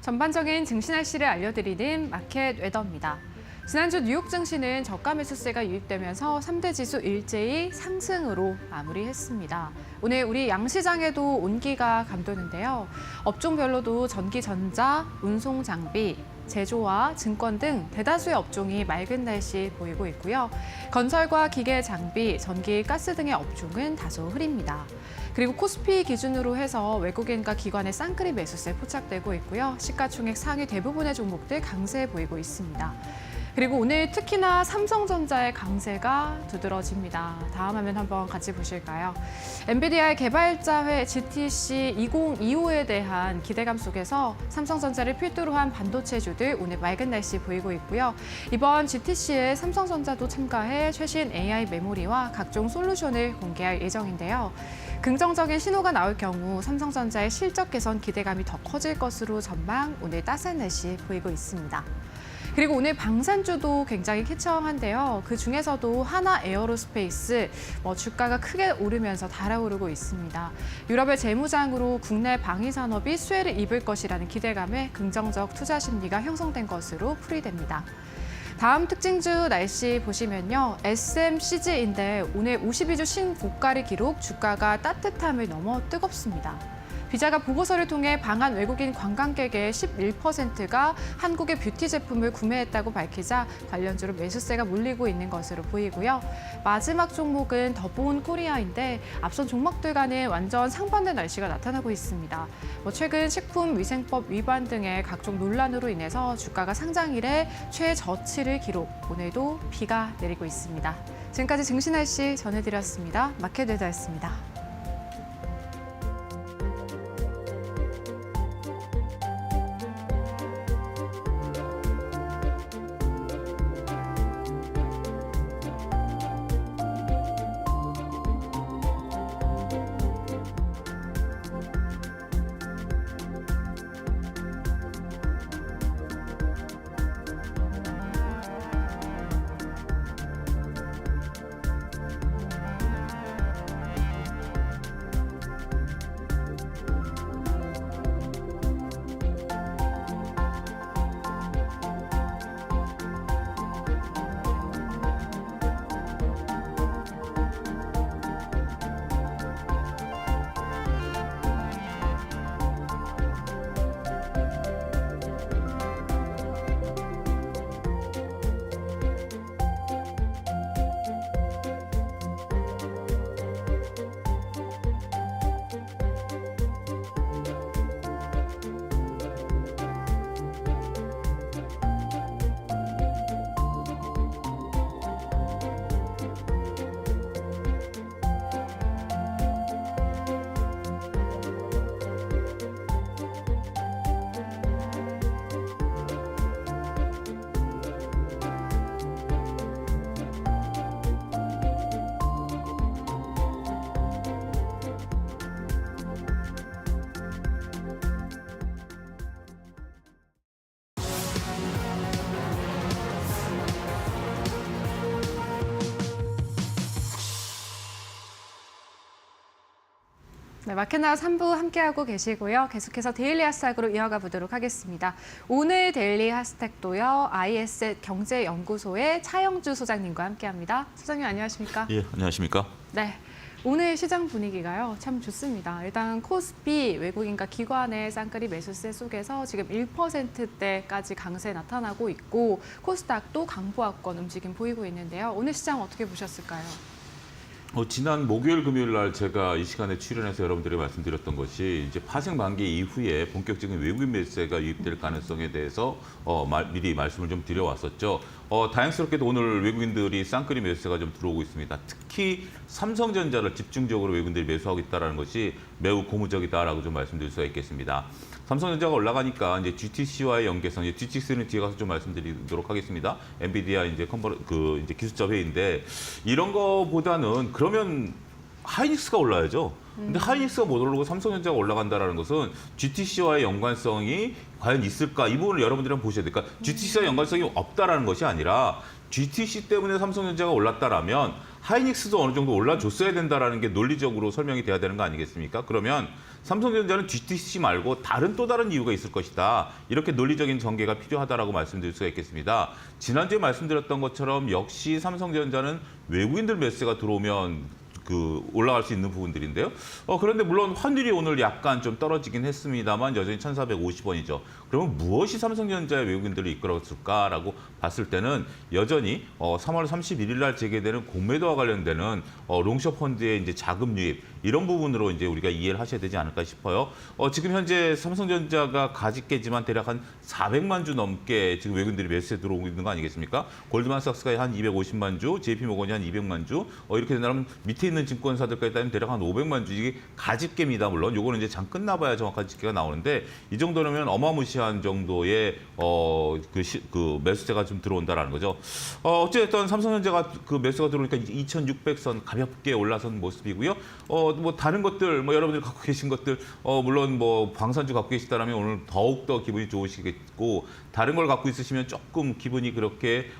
전반적인 증시 날씨를 알려드리는 마켓 웨더입니다. 지난주 뉴욕 증시는 저가 매수세가 유입되면서 3대 지수 일제히 상승으로 마무리했습니다. 오늘 우리 양시장에도 온기가 감도는데요. 업종별로도 전기, 전자, 운송 장비, 제조와 증권 등 대다수의 업종이 맑은 날씨 보이고 있고요. 건설과 기계 장비, 전기, 가스 등의 업종은 다소 흐립니다. 그리고 코스피 기준으로 해서 외국인과 기관의 쌍끌이 매수세 포착되고 있고요. 시가총액 상위 대부분의 종목들 강세 보이고 있습니다. 그리고 오늘 특히나 삼성전자의 강세가 두드러집니다. 다음 화면 한번 같이 보실까요? 엔비디아의 개발자 GTC 2025에 대한 기대감 속에서 삼성전자를 필두로 한 반도체주들 오늘 맑은 날씨 보이고 있고요. 이번 GTC에 삼성전자도 참가해 최신 AI 메모리와 각종 솔루션을 공개할 예정인데요. 긍정적인 신호가 나올 경우 삼성전자의 실적 개선 기대감이 더 커질 것으로 전망, 오늘 따스한 날씨 보이고 있습니다. 그리고 오늘 방산주도 굉장히 쾌청한데요. 그 중에서도 하나 에어로스페이스 주가가 크게 오르면서 달아오르고 있습니다. 유럽의 재무장으로 국내 방위 산업이 수혜를 입을 것이라는 기대감에 긍정적 투자 심리가 형성된 것으로 풀이됩니다. 다음 특징주 날씨 보시면요. SMCG인데 오늘 52주 신고가를 기록, 주가가 따뜻함을 넘어 뜨겁습니다. 비자가 보고서를 통해 방한 외국인 관광객의 11%가 한국의 뷰티 제품을 구매했다고 밝히자 관련주로 매수세가 몰리고 있는 것으로 보이고요. 마지막 종목은 더보온 코리아인데 앞선 종목들과는 완전 상반된 날씨가 나타나고 있습니다. 최근 식품위생법 위반 등의 각종 논란으로 인해서 주가가 상장 이래 최저치를 기록, 오늘도 비가 내리고 있습니다. 지금까지 증시 날씨 전해드렸습니다. 마켓웨더였습니다. 네, 마켓나우 3부 함께하고 계시고요. 계속해서 데일리 핫스택으로 이어가 보도록 하겠습니다. 오늘 데일리 핫스택도요. IS 경제연구소의 차영주 소장님과 함께합니다. 소장님 안녕하십니까? 예, 안녕하십니까? 네. 오늘 시장 분위기가요, 참 좋습니다. 일단 코스피 외국인과 기관의 쌍끌이 매수세 속에서 지금 1%대까지 강세 나타나고 있고 코스닥도 강보합권 움직임 보이고 있는데요. 오늘 시장 어떻게 보셨을까요? 지난 목요일, 금요일 날 제가 이 시간에 출연해서 여러분들이 말씀드렸던 것이 이제 파생 만기 이후에 본격적인 외국인 매수세가 유입될 가능성에 대해서 미리 말씀을 좀 드려왔었죠. 다행스럽게도 오늘 외국인들이 쌍끌이 매수세가 좀 들어오고 있습니다. 특히 삼성전자를 집중적으로 외국인들이 매수하고 있다는 것이 매우 고무적이다라고 좀 말씀드릴 수가 있겠습니다. 삼성전자가 올라가니까 이제 GTC와의 연계성, GTC는 뒤에 가서 좀 말씀드리도록 하겠습니다. 엔비디아 이제 이제 기술자 회의인데 이런 거보다는 그러면 하이닉스가 올라야죠. 근데 하이닉스가 못 오르고 삼성전자가 올라간다는 것은 GTC와의 연관성이 과연 있을까? 이 부분을 여러분들이 한번 보셔야 돼요. 그러니까 GTC와 연관성이 없다라는 것이 아니라 GTC 때문에 삼성전자가 올랐다라면 하이닉스도 어느 정도 올라줬어야 된다라는 게 논리적으로 설명이 돼야 되는 거 아니겠습니까? 그러면 삼성전자는 GTC 말고 또 다른 이유가 있을 것이다. 이렇게 논리적인 전개가 필요하다라고 말씀드릴 수가 있겠습니다. 지난주에 말씀드렸던 것처럼 역시 삼성전자는 외국인들 매수세가 들어오면 올라갈 수 있는 부분들인데요. 그런데 물론 환율이 오늘 약간 좀 떨어지긴 했습니다만 여전히 1,450원이죠. 그러면 무엇이 삼성전자의 외국인들을 이끌었을까라고 봤을 때는 여전히 3월 31일 날 재개되는 공매도와 관련되는 롱숏 펀드의 이제 자금 유입 이런 부분으로 이제 우리가 이해를 하셔야 되지 않을까 싶어요. 지금 현재 삼성전자가 가집게지만 대략 한 400만 주 넘게 지금 외국인들이 매수세 들어오고 있는 거 아니겠습니까? 골드만삭스가 한 250만 주, JP모건이 한 200만 주, 이렇게 된다면 밑에 있는 증권사들까지 따지면 대략 한 500만 주 이게 가집게입니다. 물론 요거는 이제 장 끝나봐야 정확한 집계가 나오는데 이 정도면 어마무시한 정도의 매수세가 좀 들어온다라는 거죠. 어쨌든 삼성전자가 그 매수가 들어오니까 2,600선 가볍게 올라선 모습이고요. 뭐 다른 것들, 뭐 여러분들 갖고 계신 것들, 물론 뭐 방산주 갖고 계시다라면 오늘 더욱 더 기분이 좋으시겠고 다른 걸 갖고 있으시면 조금 기분이 그렇게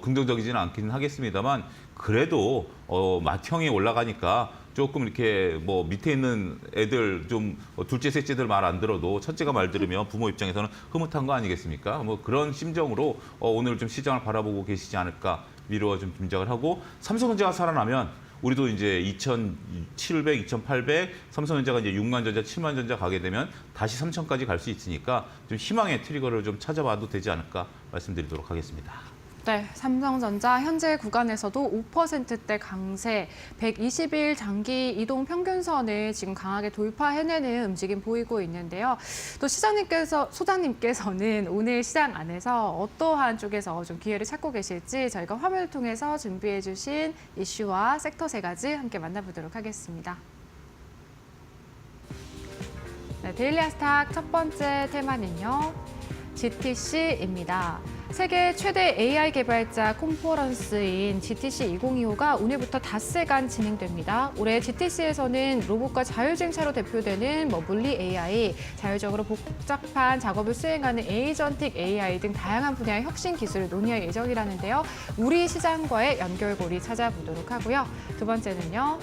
긍정적이지는 않기는 하겠습니다만 그래도 맏형이 올라가니까 조금 이렇게 뭐 밑에 있는 애들 좀 둘째, 셋째들 말 안 들어도 첫째가 말 들으면 부모 입장에서는 흐뭇한 거 아니겠습니까? 뭐 그런 심정으로 오늘 좀 시장을 바라보고 계시지 않을까 미루어 좀 짐작을 하고 삼성전자가 살아나면 우리도 이제 2,700, 2,800, 삼성전자가 이제 6만 전자, 7만 전자 가게 되면 다시 3,000까지 갈 수 있으니까 좀 희망의 트리거를 좀 찾아봐도 되지 않을까 말씀드리도록 하겠습니다. 네, 삼성전자 현재 구간에서도 5%대 강세, 120일 장기 이동 평균선을 지금 강하게 돌파해내는 움직임 보이고 있는데요. 또 소장님께서는 오늘 시장 안에서 어떠한 쪽에서 좀 기회를 찾고 계실지 저희가 화면을 통해서 준비해 주신 이슈와 섹터 세 가지 함께 만나보도록 하겠습니다. 네, 데일리 아스탁 첫 번째 테마는요. GTC입니다. 세계 최대 AI 개발자 컨퍼런스인 GTC 2025가 오늘부터 닷새간 진행됩니다. 올해 GTC에서는 로봇과 자율주행차로 대표되는 물리 AI, 자율적으로 복잡한 작업을 수행하는 에이전틱 AI 등 다양한 분야의 혁신 기술을 논의할 예정이라는데요. 우리 시장과의 연결고리 찾아보도록 하고요. 두 번째는요.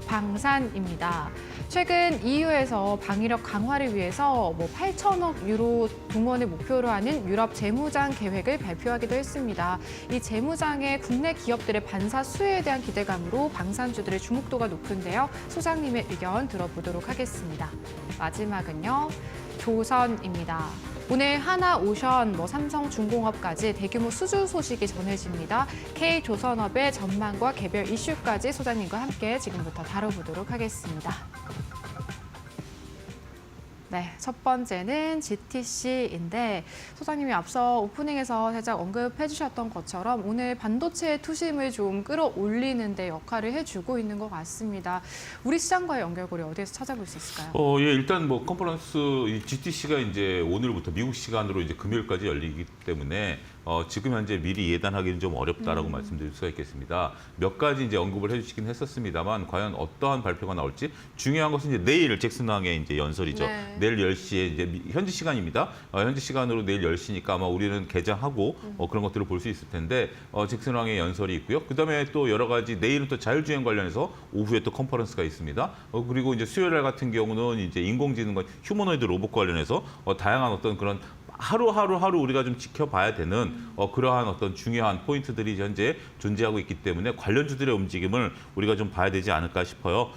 방산입니다. 최근 EU에서 방위력 강화를 위해서 8천억 유로 동원을 목표로 하는 유럽 재무장 계획을 발표하기도 했습니다. 이 재무장의 국내 기업들의 반사 수혜에 대한 기대감으로 방산주들의 주목도가 높은데요. 소장님의 의견 들어보도록 하겠습니다. 마지막은요. 조선입니다. 오늘 하나오션, 삼성중공업까지 대규모 수주 소식이 전해집니다. K조선업의 전망과 개별 이슈까지 소장님과 함께 지금부터 다뤄보도록 하겠습니다. 네, 첫 번째는 GTC인데 소장님이 앞서 오프닝에서 살짝 언급해 주셨던 것처럼 오늘 반도체 투심을 좀 끌어올리는 데 역할을 해주고 있는 것 같습니다. 우리 시장과의 연결고리 어디에서 찾아볼 수 있을까요? 예, 일단 컨퍼런스 이 GTC가 이제 오늘부터 미국 시간으로 이제 금요일까지 열리기 때문에 지금 현재 미리 예단하기는 좀 어렵다라고 말씀드릴 수가 있겠습니다. 몇 가지 이제 언급을 해주시긴 했었습니다만 과연 어떠한 발표가 나올지 중요한 것은 이제 내일 잭슨왕의 이제 연설이죠. 네. 내일 10시에 이제 현지 시간입니다. 현지 시간으로 내일 10시니까 아마 우리는 개장하고 그런 것들을 볼 수 있을 텐데 잭슨왕의 연설이 있고요. 그다음에 또 여러 가지 내일은 또 자율주행 관련해서 오후에 또 컨퍼런스가 있습니다. 그리고 이제 수요일 날 같은 경우는 이제 인공지능과 휴머노이드 로봇 관련해서 다양한 어떤 그런 하루 우리가 좀 지켜봐야 되는 그러한 어떤 중요한 포인트들이 현재 존재하고 있기 때문에 관련주들의 움직임을 우리가 좀 봐야 되지 않을까 싶어요.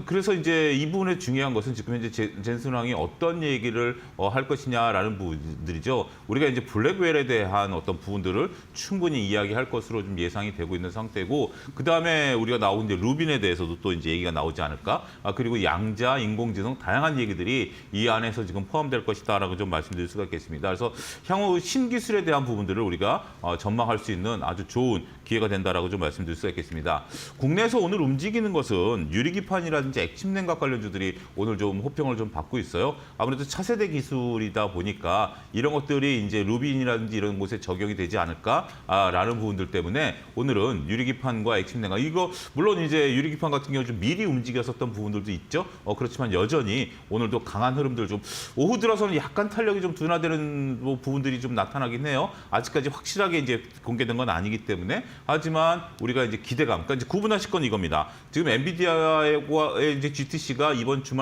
그래서 이제 이 부분의 중요한 것은 지금 현재 젠슨왕이 어떤 얘기를 할 것이냐라는 부분들이죠. 우리가 이제 블랙웰에 대한 어떤 부분들을 충분히 이야기할 것으로 좀 예상이 되고 있는 상태고, 그 다음에 우리가 나온 이제 루빈에 대해서도 또 이제 얘기가 나오지 않을까. 그리고 양자, 인공지능 다양한 얘기들이 이 안에서 지금 포함될 것이다라고 좀 말씀드릴 수가 있겠습니다. 그래서 향후 신기술에 대한 부분들을 우리가 전망할 수 있는 아주 좋은 기회가 된다라고 좀 말씀드릴 수가 있겠습니다. 국내에서 오늘 움직이는 것은 유리기판이라든지 액침냉각 관련주들이 오늘 좀 호평을 좀 받고 있어요. 아무래도 차세대 기술이다 보니까 이런 것들이 이제 루빈이라든지 이런 곳에 적용이 되지 않을까라는 부분들 때문에 오늘은 유리기판과 액침냉각, 이거 물론 이제 유리기판 같은 경우 좀 미리 움직였었던 부분들도 있죠. 그렇지만 여전히 오늘도 강한 흐름들 좀 오후 들어서는 약간 탄력이 좀 둔화된 완화되는 뭐 부분들이 좀 나타나긴 해요. 아직까지 확실하게 이제 공개된 건 아니기 때문에. 하지만 우리가 이제 기대감, 그러니까 이제 구분하실 건 이겁니다. 지금 엔비디아의 이제 GTC가 이번 주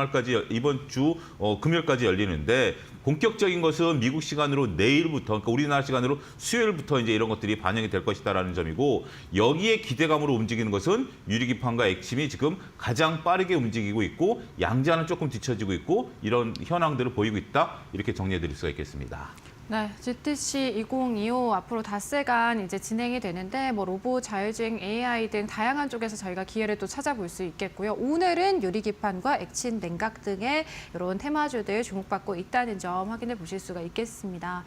금요일까지 열리는데 본격적인 것은 미국 시간으로 내일부터, 그러니까 우리나라 시간으로 수요일부터 이제 이런 것들이 반영이 될 것이다라는 점이고, 여기에 기대감으로 움직이는 것은 유리기판과 액침이 지금 가장 빠르게 움직이고 있고 양자는 조금 뒤처지고 있고 이런 현황들을 보이고 있다, 이렇게 정리해 드릴 수가 있겠습니다. 네, GTC 2025 앞으로 닷새간 이제 진행이 되는데 뭐 로봇, 자율주행, AI 등 다양한 쪽에서 저희가 기회를 또 찾아볼 수 있겠고요. 오늘은 유리기판과 액침 냉각 등의 이런 테마주들 주목받고 있다는 점 확인해 보실 수가 있겠습니다.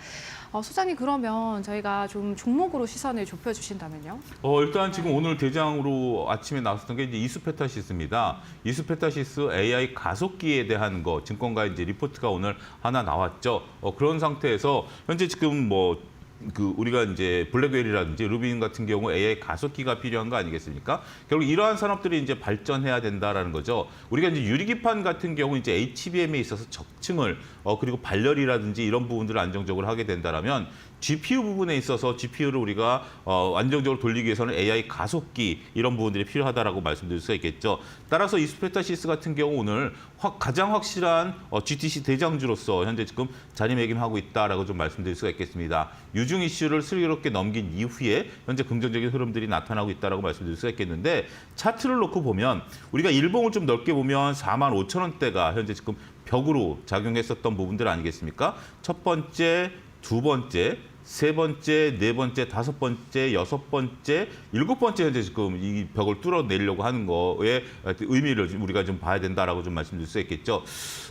소장님, 그러면 저희가 좀 종목으로 시선을 좁혀주신다면요? 일단 지금 오늘 대장으로 아침에 나왔던 게 이제 이수페타시스입니다. 이수페타시스 AI 가속기에 대한 거 증권가 이제 리포트가 오늘 하나 나왔죠. 그런 상태에서 현재 지금 우리가 이제 블랙웰이라든지 루빈 같은 경우 AI 가속기가 필요한 거 아니겠습니까? 결국 이러한 산업들이 이제 발전해야 된다라는 거죠. 우리가 이제 유리기판 같은 경우 이제 HBM에 있어서 적층을 그리고 발열이라든지 이런 부분들을 안정적으로 하게 된다라면 GPU 부분에 있어서 GPU를 우리가 안정적으로 돌리기 위해서는 AI 가속기 이런 부분들이 필요하다라고 말씀드릴 수가 있겠죠. 따라서 이수페타시스 같은 경우 오늘 가장 확실한 GTC 대장주로서 현재 지금 자리매김하고 있다라고 좀 말씀드릴 수가 있겠습니다. 유중 이슈를 슬기롭게 넘긴 이후에 현재 긍정적인 흐름들이 나타나고 있다라고 말씀드릴 수가 있겠는데, 차트를 놓고 보면 우리가 일봉을 좀 넓게 보면 45,000원대가 현재 지금 벽으로 작용했었던 부분들 아니겠습니까? 첫 번째, 두 번째, 세 번째, 네 번째, 다섯 번째, 여섯 번째, 일곱 번째 현재 지금 이 벽을 뚫어내려고 하는 거에 의미를 우리가 좀 봐야 된다라고 좀 말씀드릴 수 있겠죠.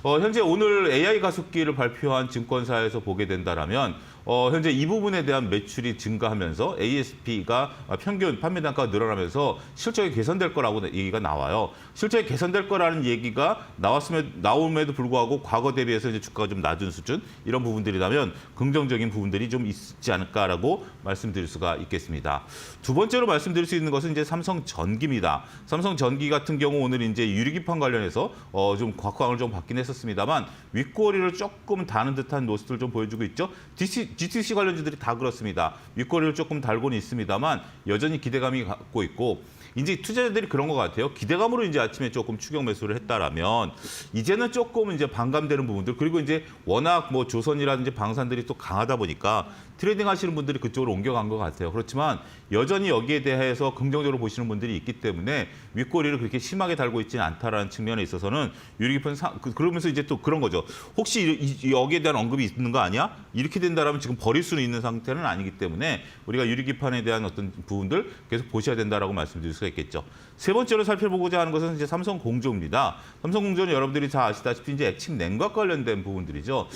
현재 오늘 AI 가속기를 발표한 증권사에서 보게 된다라면 현재 이 부분에 대한 매출이 증가하면서 ASP가 평균 판매 단가가 늘어나면서 실적이 개선될 거라고 얘기가 나와요. 실적이 개선될 거라는 얘기가 나옴에도 불구하고 과거 대비해서 이제 주가가 좀 낮은 수준, 이런 부분들이라면 긍정적인 부분들이 좀 있지 않을까라고 말씀드릴 수가 있겠습니다. 두 번째로 말씀드릴 수 있는 것은 이제 삼성전기입니다. 삼성전기 같은 경우 오늘 이제 유리기판 관련해서 좀 곽광을 좀 받긴 했었습니다만 윗꼬리를 조금 다는 듯한 모습을 좀 보여주고 있죠. GTC 관련주들이 다 그렇습니다. 윗꼬리를 조금 달고는 있습니다만 여전히 기대감이 갖고 있고, 이제 투자자들이 그런 것 같아요. 기대감으로 이제 아침에 조금 추격 매수를 했다라면 이제는 조금 이제 반감되는 부분들, 그리고 이제 워낙 뭐 조선이라든지 방산들이 또 강하다 보니까 트레이딩 하시는 분들이 그쪽으로 옮겨간 것 같아요. 그렇지만 여전히 여기에 대해서 긍정적으로 보시는 분들이 있기 때문에 윗꼬리를 그렇게 심하게 달고 있지는 않다라는 측면에 있어서는 유리기판 그러면서 이제 또 그런 거죠. 혹시 여기에 대한 언급이 있는 거 아니야? 이렇게 된다라면 지금 버릴 수는 있는 상태는 아니기 때문에 우리가 유리기판에 대한 어떤 부분들 계속 보셔야 된다라고 말씀드릴 수가 있겠죠. 세 번째로 살펴보고자 하는 것은 이제 삼성공조입니다. 삼성공조는 여러분들이 다 아시다시피 이제 액침 냉각 관련된 부분들이죠.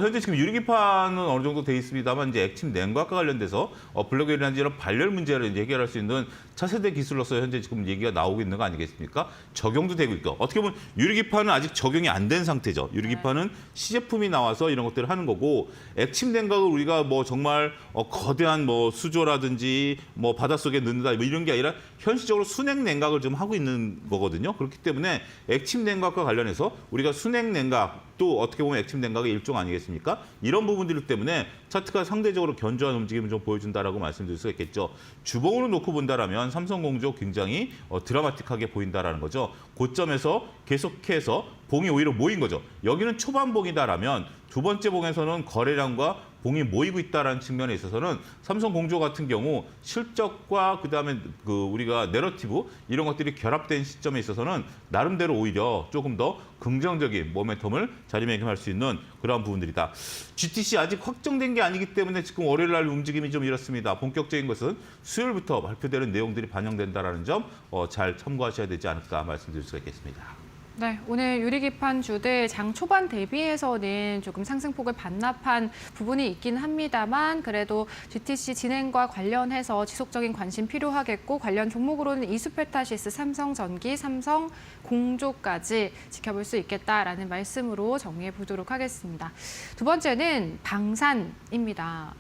현재 지금 유리기판은 어느 정도 돼 있습니다만 이제 액침 냉각과 관련돼서 블록웨이라든지 이런 발열 문제를 이제 해결할 수 있는 차세대 기술로서 현재 지금 얘기가 나오고 있는 거 아니겠습니까? 적용도 되고 있고, 어떻게 보면 유리기판은 아직 적용이 안 된 상태죠. 유리기판은 시제품이 나와서 이런 것들을 하는 거고, 액침 냉각을 우리가 뭐 정말 거대한 뭐 수조라든지 뭐 바닷속에 넣는다 뭐 이런 게 아니라 현실적으로 순행 냉각을 좀 하고 있는 거거든요. 그렇기 때문에 액침 냉각과 관련해서 우리가 순행 냉각 또 어떻게 보면 액침 냉각의 일종 아니겠습니까? 이런 부분들 때문에 차트가 상대적으로 견조한 움직임을 좀 보여준다라고 말씀드릴 수가 있겠죠. 주봉으로 놓고 본다라면 삼성공조 굉장히 드라마틱하게 보인다라는 거죠. 고점에서 계속해서 봉이 오히려 모인 거죠. 여기는 초반봉이다라면 두 번째 봉에서는 거래량과 봉이 모이고 있다는 측면에 있어서는 삼성공조 같은 경우 실적과 그다음에 우리가 내러티브 이런 것들이 결합된 시점에 있어서는 나름대로 오히려 조금 더 긍정적인 모멘텀을 자리매김할 수 있는 그러한 부분들이다. GTC 아직 확정된 게 아니기 때문에 지금 월요일 날 움직임이 좀 이렇습니다. 본격적인 것은 수요일부터 발표되는 내용들이 반영된다는 점 잘 참고하셔야 되지 않을까 말씀드릴 수가 있겠습니다. 네, 오늘 유리기판 주들 장 초반 대비해서는 조금 상승폭을 반납한 부분이 있긴 합니다만, 그래도 GTC 진행과 관련해서 지속적인 관심 필요하겠고, 관련 종목으로는 이수페타시스, 삼성전기, 삼성공조까지 지켜볼 수 있겠다라는 말씀으로 정리해 보도록 하겠습니다. 두 번째는 방산입니다.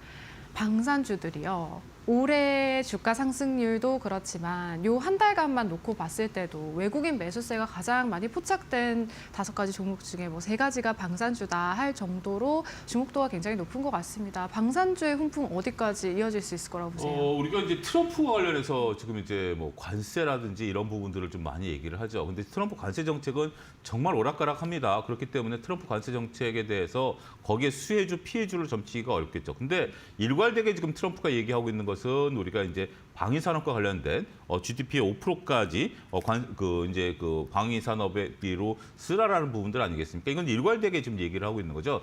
방산주들이요. 올해 주가 상승률도 그렇지만 요 한 달간만 놓고 봤을 때도 외국인 매수세가 가장 많이 포착된 5가지 종목 중에 뭐 3가지가 방산주다 할 정도로 주목도가 굉장히 높은 것 같습니다. 방산주의 훈풍 어디까지 이어질 수 있을 거라고 보세요? 우리가 이제 트럼프와 관련해서 지금 이제 뭐 관세라든지 이런 부분들을 좀 많이 얘기를 하죠. 근데 트럼프 관세 정책은 정말 오락가락합니다. 그렇기 때문에 트럼프 관세 정책에 대해서 거기에 수혜주, 피해주를 점치기가 어렵겠죠. 근데 일괄되게 지금 트럼프가 얘기하고 있는 것은 우리가 이제 방위산업과 관련된 GDP의 5%까지 이제 그 방위산업의 비로 쓰라라는 부분들 아니겠습니까? 이건 일괄되게 지금 얘기를 하고 있는 거죠.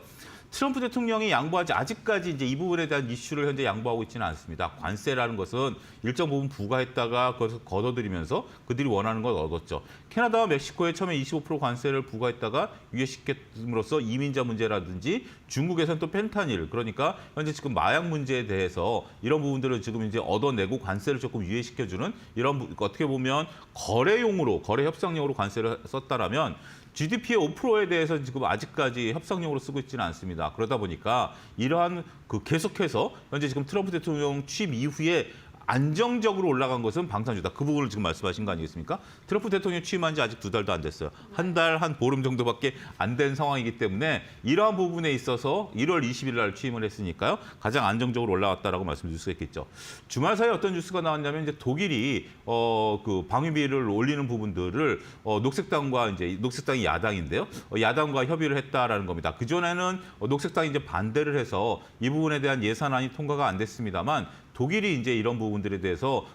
트럼프 대통령이 양보하지 아직까지 이제 이 부분에 대한 이슈를 현재 양보하고 있지는 않습니다. 관세라는 것은 일정 부분 부과했다가 그것을 걷어들이면서 그들이 원하는 걸 얻었죠. 캐나다와 멕시코에 처음에 25% 관세를 부과했다가 유예시킴으로써 이민자 문제라든지 중국에서는 또 펜타닐, 그러니까 현재 지금 마약 문제에 대해서 이런 부분들을 지금 이제 얻어내고 관세를 조금 유예시켜주는 이런 어떻게 보면 거래용으로, 거래 협상용으로 관세를 썼다라면 GDP의 5%에 대해서 지금 아직까지 협상용으로 쓰고 있지는 않습니다. 그러다 보니까 이러한 계속해서 현재 지금 트럼프 대통령 취임 이후에 안정적으로 올라간 것은 방산주다. 그 부분을 지금 말씀하신 거 아니겠습니까? 트럼프 대통령 취임한 지 아직 2달도 안 됐어요. 한 달, 한 보름 정도밖에 안 된 상황이기 때문에 이러한 부분에 있어서 1월 20일 날 취임을 했으니까요. 가장 안정적으로 올라왔다라고 말씀드릴 수 있겠죠. 주말 사이에 어떤 뉴스가 나왔냐면 이제 독일이 그 방위비를 올리는 부분들을 녹색당과 이제 녹색당이 야당인데요. 야당과 협의를 했다라는 겁니다. 그전에는 녹색당이 이제 반대를 해서 이 부분에 대한 예산안이 통과가 안 됐습니다만 독일이 이제 이런 부분들에 대해서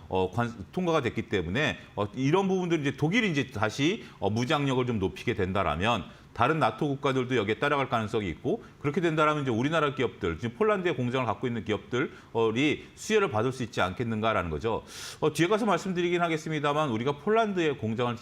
통과가 됐기 때문에 이런 부분들이 이제 독일이 이제 다시 무장력을 좀 높이게 된다라면 다른 나토 국가들도 여기에 따라갈 가능성이 있고 그렇게 된다면 이제 우리나라 기업들, 지금 폴란드에 공장을 갖고 있는 기업들이 수혜를 받을 수 있지 않겠는가라는 거죠. 뒤에 가서 말씀드리긴 하겠습니다만 우리가 폴란드에 공장을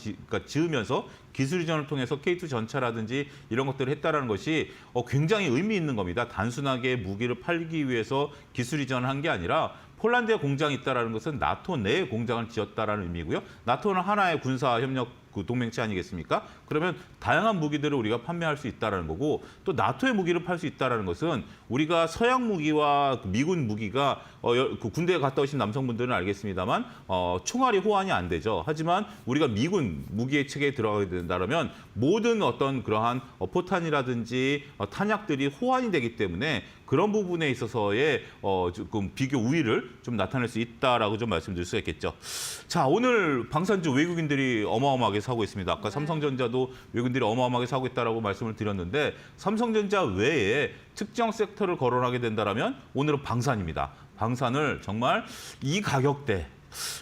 지으면서 기술 이전을 통해서 K2 전차라든지 이런 것들을 했다라는 것이 굉장히 의미 있는 겁니다. 단순하게 무기를 팔기 위해서 기술 이전을 한 게 아니라 폴란드에 공장이 있다라는 것은 나토 내에 공장을 지었다라는 의미고요. 나토는 하나의 군사 협력 동맹체 아니겠습니까? 그러면 다양한 무기들을 우리가 판매할 수 있다는 거고 또 나토의 무기를 팔 수 있다는 것은 우리가 서양 무기와 미군 무기가 군대에 갔다 오신 남성분들은 알겠습니다만 총알이 호환이 안 되죠. 하지만 우리가 미군 무기의 체계에 들어가게 된다면 모든 어떤 그러한 포탄이라든지 탄약들이 호환이 되기 때문에 그런 부분에 있어서의 조금 비교 우위를 좀 나타낼 수 있다라고 좀 말씀드릴 수 있겠죠. 자, 오늘 방산주 외국인들이 어마어마하게 사고 있습니다. 아까 삼성전자도 외국인들이 어마어마하게 사고 있다라고 말씀을 드렸는데 삼성전자 외에 특정 섹터를 거론하게 된다라면 오늘은 방산입니다. 방산을 정말 이 가격대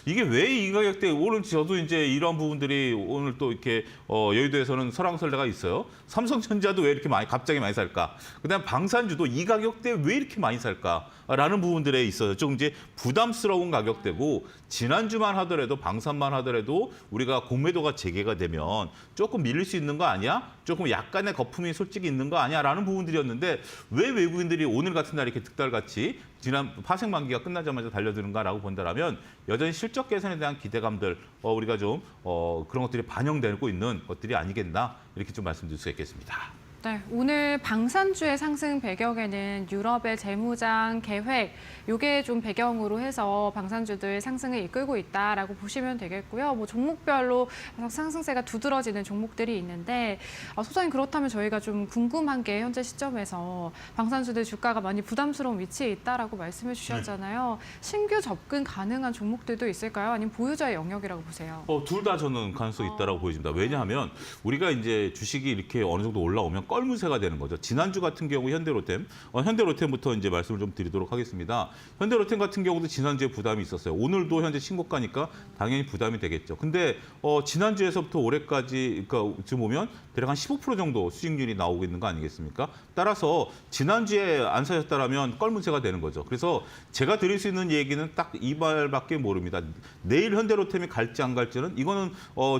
이게 왜 이 가격대 오늘 저도 이제 이런 부분들이 오늘 또 이렇게 여의도에서는 설왕설래가 있어요. 삼성전자도 왜 이렇게 갑자기 많이 살까? 그다음 방산주도 이 가격대 왜 이렇게 많이 살까라는 부분들에 있어요. 좀 이제 부담스러운 가격대고 지난주만 하더라도 방산만 하더라도 우리가 공매도가 재개가 되면 조금 밀릴 수 있는 거 아니야? 조금 약간의 거품이 솔직히 있는 거 아니야?라는 부분들이었는데 왜 외국인들이 오늘 같은 날 이렇게 득달같이 지난 파생 만기가 끝나자마자 달려드는가라고 본다라면 여전히 실적 개선에 대한 기대감들 우리가 좀 그런 것들이 반영되고 있는 것들이 아니겠나 이렇게 좀 말씀드릴 수 있겠습니다. 네, 오늘 방산주의 상승 배경에는 유럽의 재무장 계획, 요게 좀 배경으로 해서 방산주들 상승을 이끌고 있다라고 보시면 되겠고요. 뭐 종목별로 상승세가 두드러지는 종목들이 있는데 소장님 그렇다면 저희가 좀 궁금한 게 현재 시점에서 방산주들 주가가 많이 부담스러운 위치에 있다라고 말씀해 주셨잖아요. 신규 접근 가능한 종목들도 있을까요? 아니면 보유자의 영역이라고 보세요? 둘 다 저는 가능성이 있다라고 보여집니다. 왜냐하면 우리가 이제 주식이 이렇게 어느 정도 올라오면 껄무새가 되는 거죠. 지난주 같은 경우 현대로템부터 이제 말씀을 좀 드리도록 하겠습니다. 현대로템 같은 경우도 지난주에 부담이 있었어요. 오늘도 현재 신고가니까 당연히 부담이 되겠죠. 근데 지난주에서부터 올해까지 그러니까 지금 보면 대략 한 15% 정도 수익률이 나오고 있는 거 아니겠습니까? 따라서 지난주에 안 사셨다라면 껄무새가 되는 거죠. 그래서 제가 드릴 수 있는 얘기는 딱 이 말밖에 모릅니다. 내일 현대로템이 갈지 안 갈지는 이거는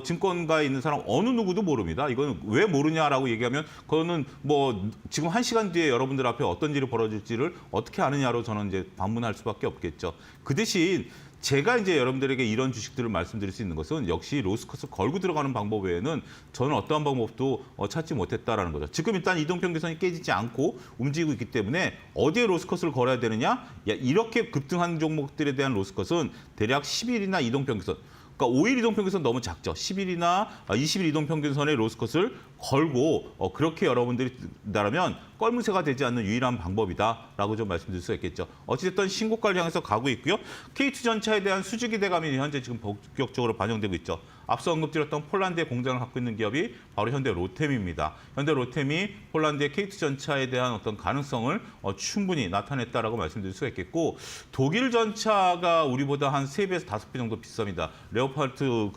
증권가에 있는 사람 어느 누구도 모릅니다. 이거는 왜 모르냐라고 얘기하면 그거는 뭐 지금 1시간 뒤에 여러분들 앞에 어떤 일이 벌어질지를 어떻게 아느냐로 저는 이제 반문할 수밖에 없겠죠. 그 대신 제가 이제 여러분들에게 이런 주식들을 말씀드릴 수 있는 것은 역시 로스컷을 걸고 들어가는 방법 외에는 저는 어떠한 방법도 찾지 못했다라는 거죠. 지금 일단 이동평균선이 깨지지 않고 움직이고 있기 때문에 어디에 로스컷을 걸어야 되느냐? 야, 이렇게 급등한 종목들에 대한 로스컷은 대략 10일이나 이동평균선. 그러니까 5일 이동평균선 너무 작죠. 10일이나 20일 이동평균선의 로스컷을 걸고 그렇게 여러분들이 나라면 껄무새가 되지 않는 유일한 방법이다라고 좀 말씀드릴 수 있겠죠. 어찌됐든 신고가를 향해서 가고 있고요. K2전차에 대한 수주 기대감이 현재 지금 본격적으로 반영되고 있죠. 앞서 언급드렸던 폴란드에 공장을 갖고 있는 기업이 바로 현대 로템입니다. 현대 로템이 폴란드의 K2전차에 대한 어떤 가능성을 충분히 나타냈다라고 말씀드릴 수가 있겠고 독일 전차가 우리보다 한 3배에서 5배 정도 비쌉니다. 레오파르트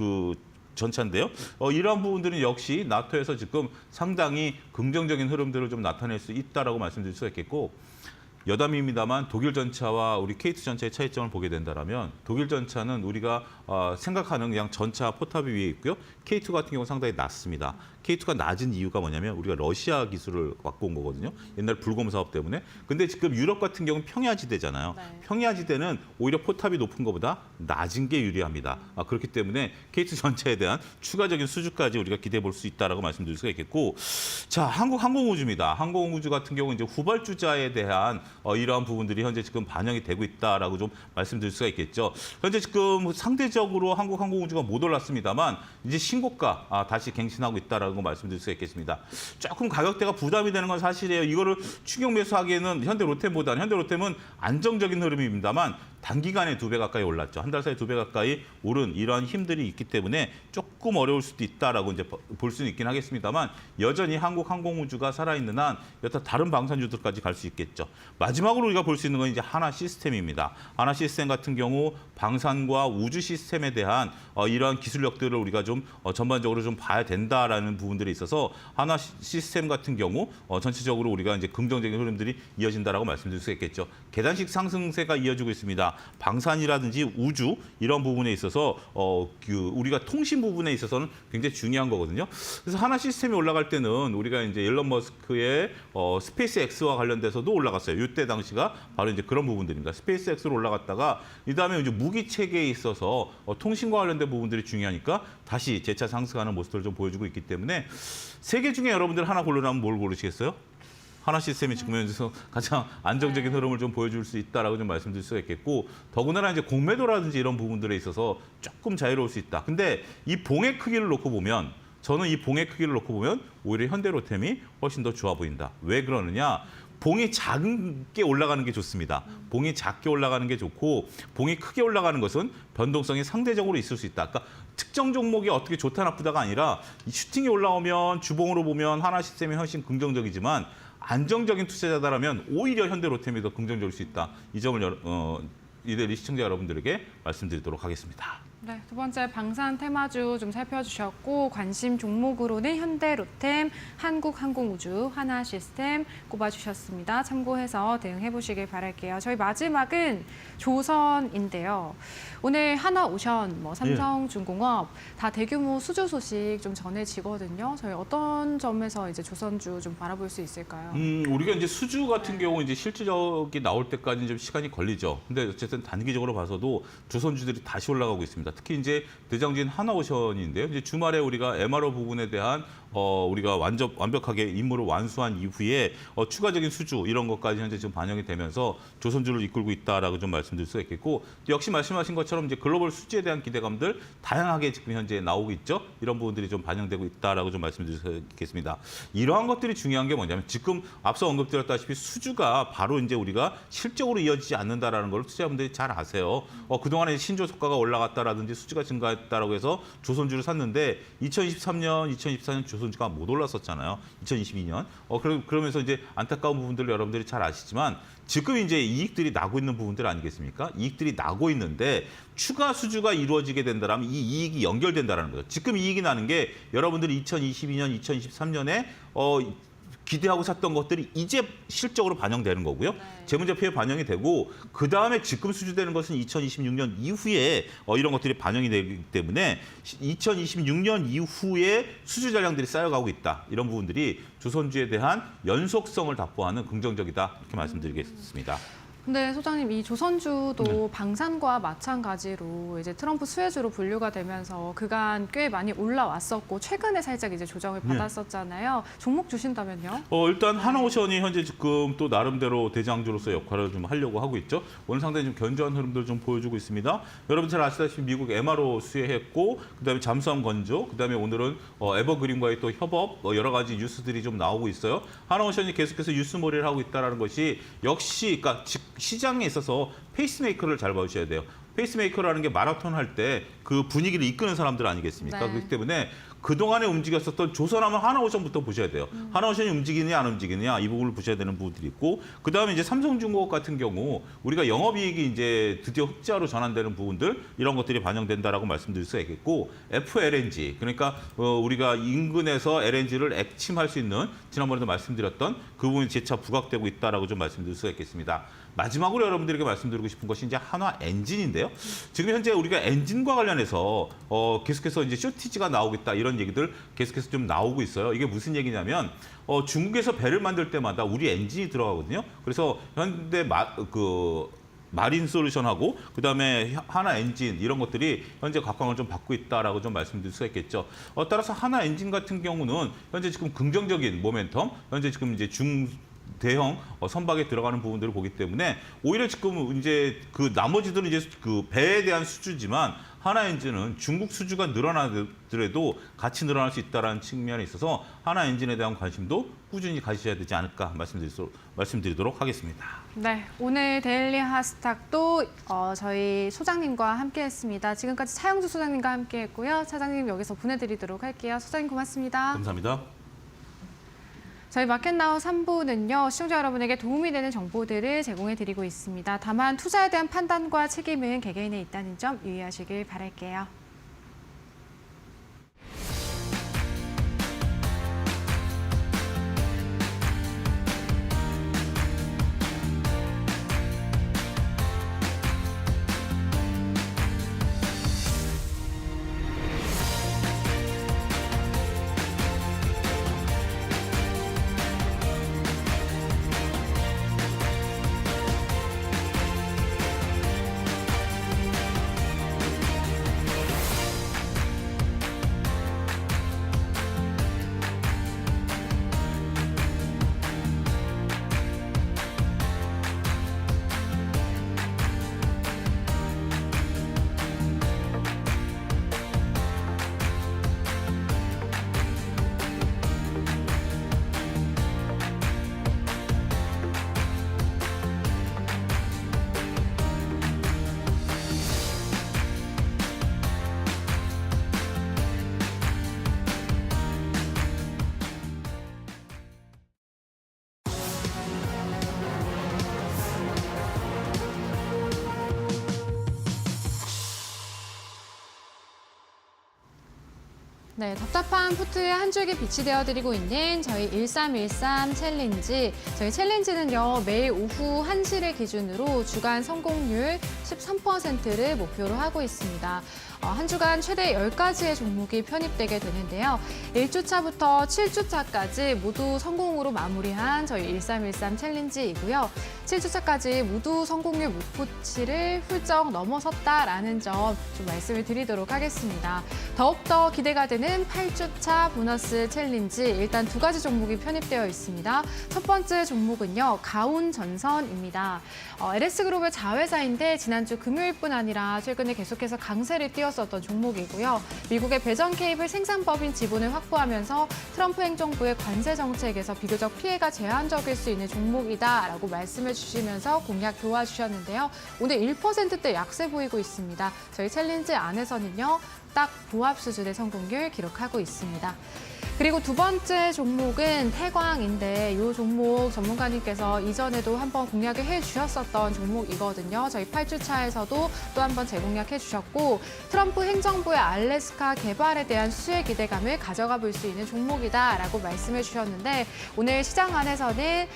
전차인데요. 이러한 부분들은 역시 나토에서 지금 상당히 긍정적인 흐름들을 좀 나타낼 수 있다라고 말씀드릴 수가 있겠고 여담입니다만 독일 전차와 우리 K2 전차의 차이점을 보게 된다면 독일 전차는 우리가 생각하는 그냥 전차 포탑이 위에 있고요. K2 같은 경우는 상당히 낮습니다. K2가 낮은 이유가 뭐냐면 우리가 러시아 기술을 갖고 온 거거든요. 옛날 불검 사업 때문에. 근데 지금 유럽 같은 경우는 평야지대잖아요. 네. 평야지대는 오히려 포탑이 높은 것보다 낮은 게 유리합니다. 그렇기 때문에 K2 전차에 대한 추가적인 수주까지 우리가 기대해 볼 수 있다라고 말씀드릴 수가 있겠고, 자 한국항공우주입니다. 항공우주 같은 경우 이제 후발주자에 대한 이러한 부분들이 현재 지금 반영이 되고 있다라고 좀 말씀드릴 수가 있겠죠. 현재 지금 상대적으로 한국항공우주가 못 올랐습니다만 이제 신고가 다시 갱신하고 있다라고 말씀드릴 수가 있겠습니다. 조금 가격대가 부담이 되는 건 사실이에요. 이거를 충격 매수하기에는 현대 로템은 안정적인 흐름입니다만 단기간에 2배 가까이 올랐죠. 한 달 사이에 2배 가까이 오른 이러한 힘들이 있기 때문에 조금 어려울 수도 있다라고 이제 볼 수는 있긴 하겠습니다만 여전히 한국항공우주가 살아있는 한 여타 다른 방산주들까지 갈 수 있겠죠. 마지막으로 우리가 볼 수 있는 건 이제 하나시스템입니다. 하나시스템 같은 경우 방산과 우주 시스템에 대한 이러한 기술력들을 우리가 좀 전반적으로 좀 봐야 된다라는 부분들이 있어서 하나시스템 같은 경우 전체적으로 우리가 이제 긍정적인 흐름들이 이어진다라고 말씀드릴 수 있겠죠. 계단식 상승세가 이어지고 있습니다. 방산이라든지 우주 이런 부분에 있어서 우리가 통신 부분에 있어서는 굉장히 중요한 거거든요. 그래서 하나 시스템이 올라갈 때는 우리가 이제 일론 머스크의 스페이스 X와 관련돼서도 올라갔어요. 이때 당시가 바로 이제 그런 부분들입니다. 스페이스 X로 올라갔다가 이다음에 이제 무기 체계에 있어서 통신과 관련된 부분들이 중요하니까 다시 재차 상승하는 모습을 좀 보여주고 있기 때문에 세 개 중에 여러분들 하나 고르라면 뭘 고르시겠어요? 하나 시스템이 지금 현재서 가장 안정적인 흐름을 좀 보여줄 수 있다라고 좀 말씀드릴 수가 있겠고 더군다나 이제 공매도라든지 이런 부분들에 있어서 조금 자유로울 수 있다. 근데 이 봉의 크기를 놓고 보면 저는 이 봉의 크기를 놓고 보면 오히려 현대로템이 훨씬 더 좋아 보인다. 왜 그러느냐? 봉이 작게 올라가는 게 좋습니다. 봉이 작게 올라가는 게 좋고 봉이 크게 올라가는 것은 변동성이 상대적으로 있을 수 있다. 그러니까 특정 종목이 어떻게 좋다 나쁘다가 아니라 이 슈팅이 올라오면 주봉으로 보면 하나 시스템이 훨씬 긍정적이지만 안정적인 투자자다라면 오히려 현대로템이 더 긍정적일 수 있다. 이 점을 이대리 시청자 여러분들에게 말씀드리도록 하겠습니다. 네, 두 번째 방산 테마주 좀 살펴주셨고 관심 종목으로는 현대로템, 한국항공우주, 하나시스템 꼽아주셨습니다. 참고해서 대응해 보시길 바랄게요. 저희 마지막은 조선인데요. 오늘 하나오션, 삼성중공업 다 대규모 수주 소식 좀 전해지거든요. 저희 어떤 점에서 이제 조선주 좀 바라볼 수 있을까요? 우리가 이제 수주 같은 경우 이제 실질적이 나올 때까지 좀 시간이 걸리죠. 근데 어쨌든 단기적으로 봐서도 조선주들이 다시 올라가고 있습니다. 특히 이제 대장주인 하나오션인데요. 이제 주말에 우리가 MRO 부분에 대한 우리가 완벽하게 임무를 완수한 이후에 추가적인 수주 이런 것까지 현재 지금 반영이 되면서 조선주를 이끌고 있다라고 좀 말씀드릴 수가 있겠고 역시 말씀하신 것처럼 이제 글로벌 수주에 대한 기대감들 다양하게 지금 현재 나오고 있죠. 이런 부분들이 좀 반영되고 있다라고 좀 말씀드릴 수 있겠습니다. 이러한 것들이 중요한 게 뭐냐면 지금 앞서 언급드렸다시피 수주가 바로 이제 우리가 실적으로 이어지지 않는다라는 걸 투자자분들이 잘 아세요. 그동안에 신조소가가 올라갔다라든지 수주가 증가했다라고 해서 조선주를 샀는데 2023년, 2024년 조선주가 못 올랐었잖아요. 2022년. 그러면서 이제 안타까운 부분들을 여러분들이 잘 아시지만 지금 이제 이익들이 나고 있는 부분들 아니겠습니까? 이익들이 나고 있는데 추가 수주가 이루어지게 된다면 이 이익이 연결된다는 거죠. 지금 이익이 나는 게 여러분들이 2022년, 2023년에 기대하고 샀던 것들이 이제 실적으로 반영되는 거고요. 네. 재무제표에 반영이 되고 그다음에 지금 수주되는 것은 2026년 이후에 이런 것들이 반영이 되기 때문에 2026년 이후에 수주 잔량들이 쌓여가고 있다. 이런 부분들이 조선주에 대한 연속성을 답보하는 긍정적이다. 이렇게 말씀드리겠습니다. 근데 소장님, 이 조선주도 네. 방산과 마찬가지로 이제 트럼프 수혜주로 분류가 되면서 그간 꽤 많이 올라왔었고 최근에 살짝 이제 조정을 네. 받았었잖아요. 종목 주신다면요? 일단 하나오션이 현재 지금 또 나름대로 대장주로서 역할을 좀 하려고 하고 있죠. 오늘 상당히 좀 견조한 흐름들을 좀 보여주고 있습니다. 여러분 잘 아시다시피 미국 MRO 수혜했고, 그다음에 잠수함 건조, 그다음에 오늘은 에버그린과의 또 협업, 여러 가지 뉴스들이 좀 나오고 있어요. 하나오션이 계속해서 뉴스몰이를 하고 있다는 것이 역시, 그러니까 시장에 있어서 페이스메이커를 잘 봐주셔야 돼요. 페이스메이커라는 게 마라톤 할 때 그 분위기를 이끄는 사람들 아니겠습니까? 네. 그렇기 때문에 그동안에 움직였었던 조선하면 하나오션부터 보셔야 돼요. 하나오션이 움직이느냐 안 움직이느냐 이 부분을 보셔야 되는 부분들이 있고, 그다음에 이제 삼성중공업 같은 경우 우리가 영업이익이 이제 드디어 흑자로 전환되는 부분들, 이런 것들이 반영된다라고 말씀드릴 수가 있겠고, FLNG, 그러니까 우리가 인근에서 LNG를 액침할 수 있는, 지난번에도 말씀드렸던 그 부분이 재차 부각되고 있다라고 좀 말씀드릴 수가 있겠습니다. 마지막으로 여러분들에게 말씀드리고 싶은 것이 이제 한화 엔진인데요. 지금 현재 우리가 엔진과 관련해서 계속해서 이제 쇼티지가 나오고 있다, 이런 얘기들 계속해서 좀 나오고 있어요. 이게 무슨 얘기냐면 중국에서 배를 만들 때마다 우리 엔진이 들어가거든요. 그래서 현대 마린 솔루션하고 그다음에 하나 엔진, 이런 것들이 현재 각광을 좀 받고 있다라고 좀 말씀드릴 수가 있겠죠. 따라서 하나 엔진 같은 경우는 현재 지금 긍정적인 모멘텀, 현재 지금 이제 대형 선박에 들어가는 부분들을 보기 때문에 오히려 지금 이제 그 나머지들은 이제 그 배에 대한 수주지만 하나 엔진은 중국 수주가 늘어나더라도 같이 늘어날 수 있다는 측면에 있어서 하나 엔진에 대한 관심도 꾸준히 가지셔야 되지 않을까 말씀드리도록 하겠습니다. 네, 오늘 데일리 핫스탁도 저희 소장님과 함께했습니다. 지금까지 차영주 소장님과 함께했고요. 차장님 여기서 보내드리도록 할게요. 소장님 고맙습니다. 감사합니다. 저희 마켓나우 3부는요, 시청자 여러분에게 도움이 되는 정보들을 제공해드리고 있습니다. 다만 투자에 대한 판단과 책임은 개개인에 있다는 점 유의하시길 바랄게요. 네, 답답한 포트에 한 줄기 빛이 되어드리고 있는 저희 1313 챌린지. 저희 챌린지는요, 매일 오후 1시를 기준으로 주간 성공률 13%를 목표로 하고 있습니다. 한 주간 최대 10가지의 종목이 편입되게 되는데요. 1주차부터 7주차까지 모두 성공으로 마무리한 저희 1313 챌린지이고요. 7주차까지 모두 성공률 목표치를 훌쩍 넘어섰다라는 점 좀 말씀을 드리도록 하겠습니다. 더욱더 기대가 되는 8주차 보너스 챌린지, 일단 2가지 종목이 편입되어 있습니다. 첫 번째 종목은요, 가온전선입니다. LS그룹의 자회사인데 지난주 금요일뿐 아니라 최근에 계속해서 강세를 띄웠었던 종목이고요. 미국의 배전 케이블 생산법인 지분을 확보하면서 트럼프 행정부의 관세 정책에서 비교적 피해가 제한적일 수 있는 종목이다라고 말씀해 주시면서 공략 도와주셨는데요. 오늘 1%대 약세 보이고 있습니다. 저희 챌린지 안에서는요, 딱 보합 수준의 성공률 기록하고 있습니다. 그리고 두 번째 종목은 태광인데 이 종목 전문가님께서 이전에도 한번 공략을 해주셨었던 종목이거든요. 저희 8주차에서도 또 한번 재공략해 주셨고, 트럼프 행정부의 알래스카 개발에 대한 수혜 기대감을 가져가 볼 수 있는 종목이다라고 말씀해 주셨는데, 오늘 시장 안에서는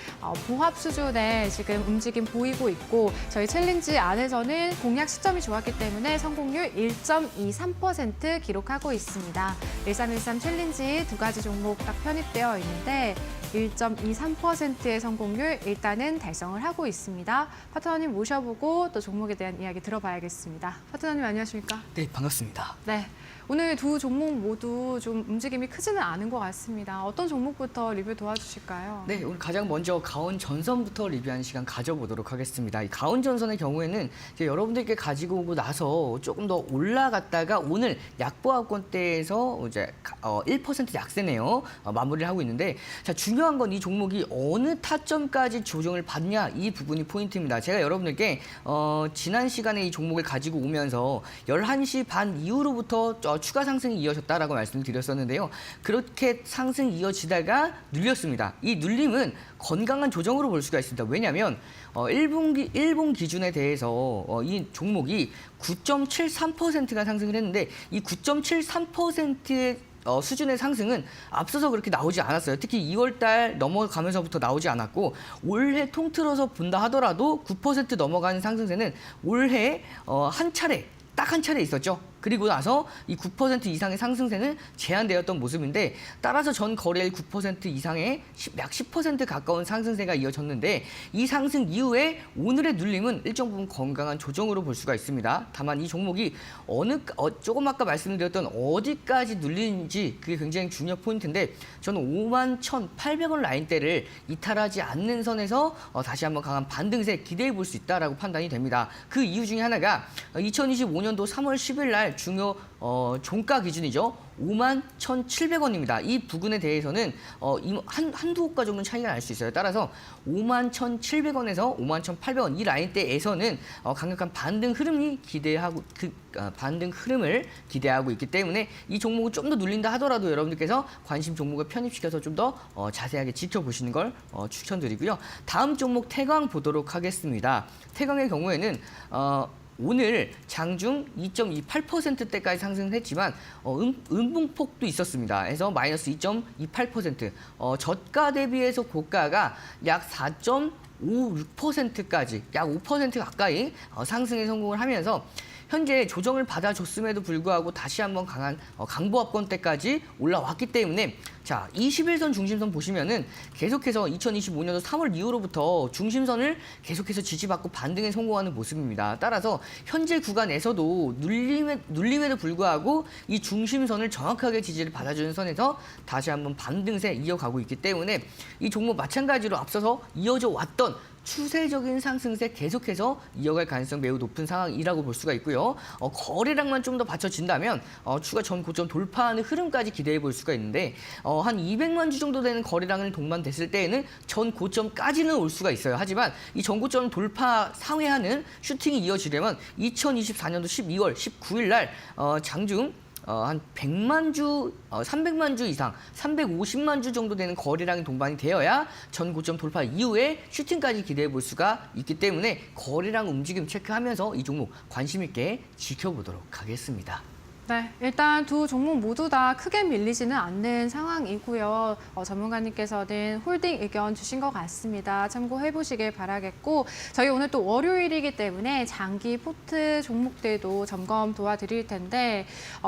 보합 수준의 지금 움직임 보이고 있고, 저희 챌린지 안에서는 공략 시점이 좋았기 때문에 성공률 1.23% 기록하고 있습니다. 1313 챌린지 2가지 종목 딱 편입되어 있는데, 1.23%의 성공률 일단은 달성을 하고 있습니다. 파트너님 모셔보고 또 종목에 대한 이야기 들어봐야겠습니다. 파트너님 안녕하십니까? 네, 반갑습니다. 네. 오늘 두 종목 모두 좀 움직임이 크지는 않은 것 같습니다. 어떤 종목부터 리뷰 도와주실까요? 네, 오늘 가장 먼저 가온전선부터 리뷰하는 시간 가져보도록 하겠습니다. 이 가온전선의 경우에는 이제 여러분들께 가지고 오고 나서 조금 더 올라갔다가 오늘 약보합권대에서 이제 1% 약세네요. 마무리를 하고 있는데, 자, 중요한 건 이 종목이 어느 타점까지 조정을 받냐, 이 부분이 포인트입니다. 제가 여러분들께 지난 시간에 이 종목을 가지고 오면서 11시 반 이후로부터 추가 상승이 이어졌다라고 말씀을 드렸었는데요. 그렇게 상승이 이어지다가 눌렸습니다. 이 눌림은 건강한 조정으로 볼 수가 있습니다. 왜냐하면 일본 기준에 대해서 이 종목이 9.73%가 상승을 했는데 이 9.73%의 수준의 상승은 앞서서 그렇게 나오지 않았어요. 특히 2월 달 넘어가면서부터 나오지 않았고 올해 통틀어서 본다 하더라도 9% 넘어가는 상승세는 올해 딱 한 차례 있었죠. 그리고 나서 이 9% 이상의 상승세는 제한되었던 모습인데 따라서 전 거래일 9% 이상의 약 10% 가까운 상승세가 이어졌는데 이 상승 이후에 오늘의 눌림은 일정 부분 건강한 조정으로 볼 수가 있습니다. 다만 이 종목이 조금 아까 말씀드렸던 어디까지 눌리는지 그게 굉장히 중요한 포인트인데 저는 51,800원 라인대를 이탈하지 않는 선에서 다시 한번 강한 반등세 기대해 볼 수 있다라고 판단이 됩니다. 그 이유 중에 하나가 2025년도 3월 10일 날 중요 종가 기준이죠. 51,700원입니다. 이 부근에 대해서는 한두 호가 정도 차이가 날 수 있어요. 따라서 51,700원에서 51,800원 이 라인대에서는 강력한 반등 흐름을 기대하고 있기 때문에 이 종목을 좀 더 눌린다 하더라도 여러분들께서 관심 종목을 편입시켜서 좀 더 자세하게 지켜보시는 걸 추천드리고요. 다음 종목 태광 보도록 하겠습니다. 태광의 경우에는 오늘 장중 2.28%대까지 상승을 했지만 음봉폭도 있었습니다. 그래서 마이너스 2.28%. 저가 대비해서 고가가 약 4.56%까지 약 5% 가까이 상승에 성공을 하면서 현재 조정을 받아줬음에도 불구하고 다시 한번 강한 강보합권대까지 올라왔기 때문에 자 21선 중심선 보시면은 계속해서 2025년도 3월 이후로부터 중심선을 계속해서 지지받고 반등에 성공하는 모습입니다. 따라서 현재 구간에서도 눌림에도 불구하고 이 중심선을 정확하게 지지를 받아주는 선에서 다시 한번 반등세 이어가고 있기 때문에 이 종목 마찬가지로 앞서서 이어져 왔던 추세적인 상승세 계속해서 이어갈 가능성 매우 높은 상황이라고 볼 수가 있고요. 거래량만 좀 더 받쳐진다면 추가 전 고점 돌파하는 흐름까지 기대해 볼 수가 있는데 한 200만 주 정도 되는 거래량을 동반됐을 때에는 전 고점까지는 올 수가 있어요. 하지만 이 전 고점 돌파 상회하는 슈팅이 이어지려면 2024년도 12월 19일 날 장중 한 100만 주, 300만 주 이상, 350만 주 정도 되는 거래량이 동반이 되어야 전 고점 돌파 이후에 슈팅까지 기대해 볼 수가 있기 때문에 거래량 움직임 체크하면서 이 종목 관심 있게 지켜보도록 하겠습니다. 네, 일단 두 종목 모두 다 크게 밀리지는 않는 상황이고요. 전문가님께서는 홀딩 의견 주신 것 같습니다. 참고해 보시길 바라겠고 저희 오늘 또 월요일이기 때문에 장기 포트 종목들도 점검 도와드릴 텐데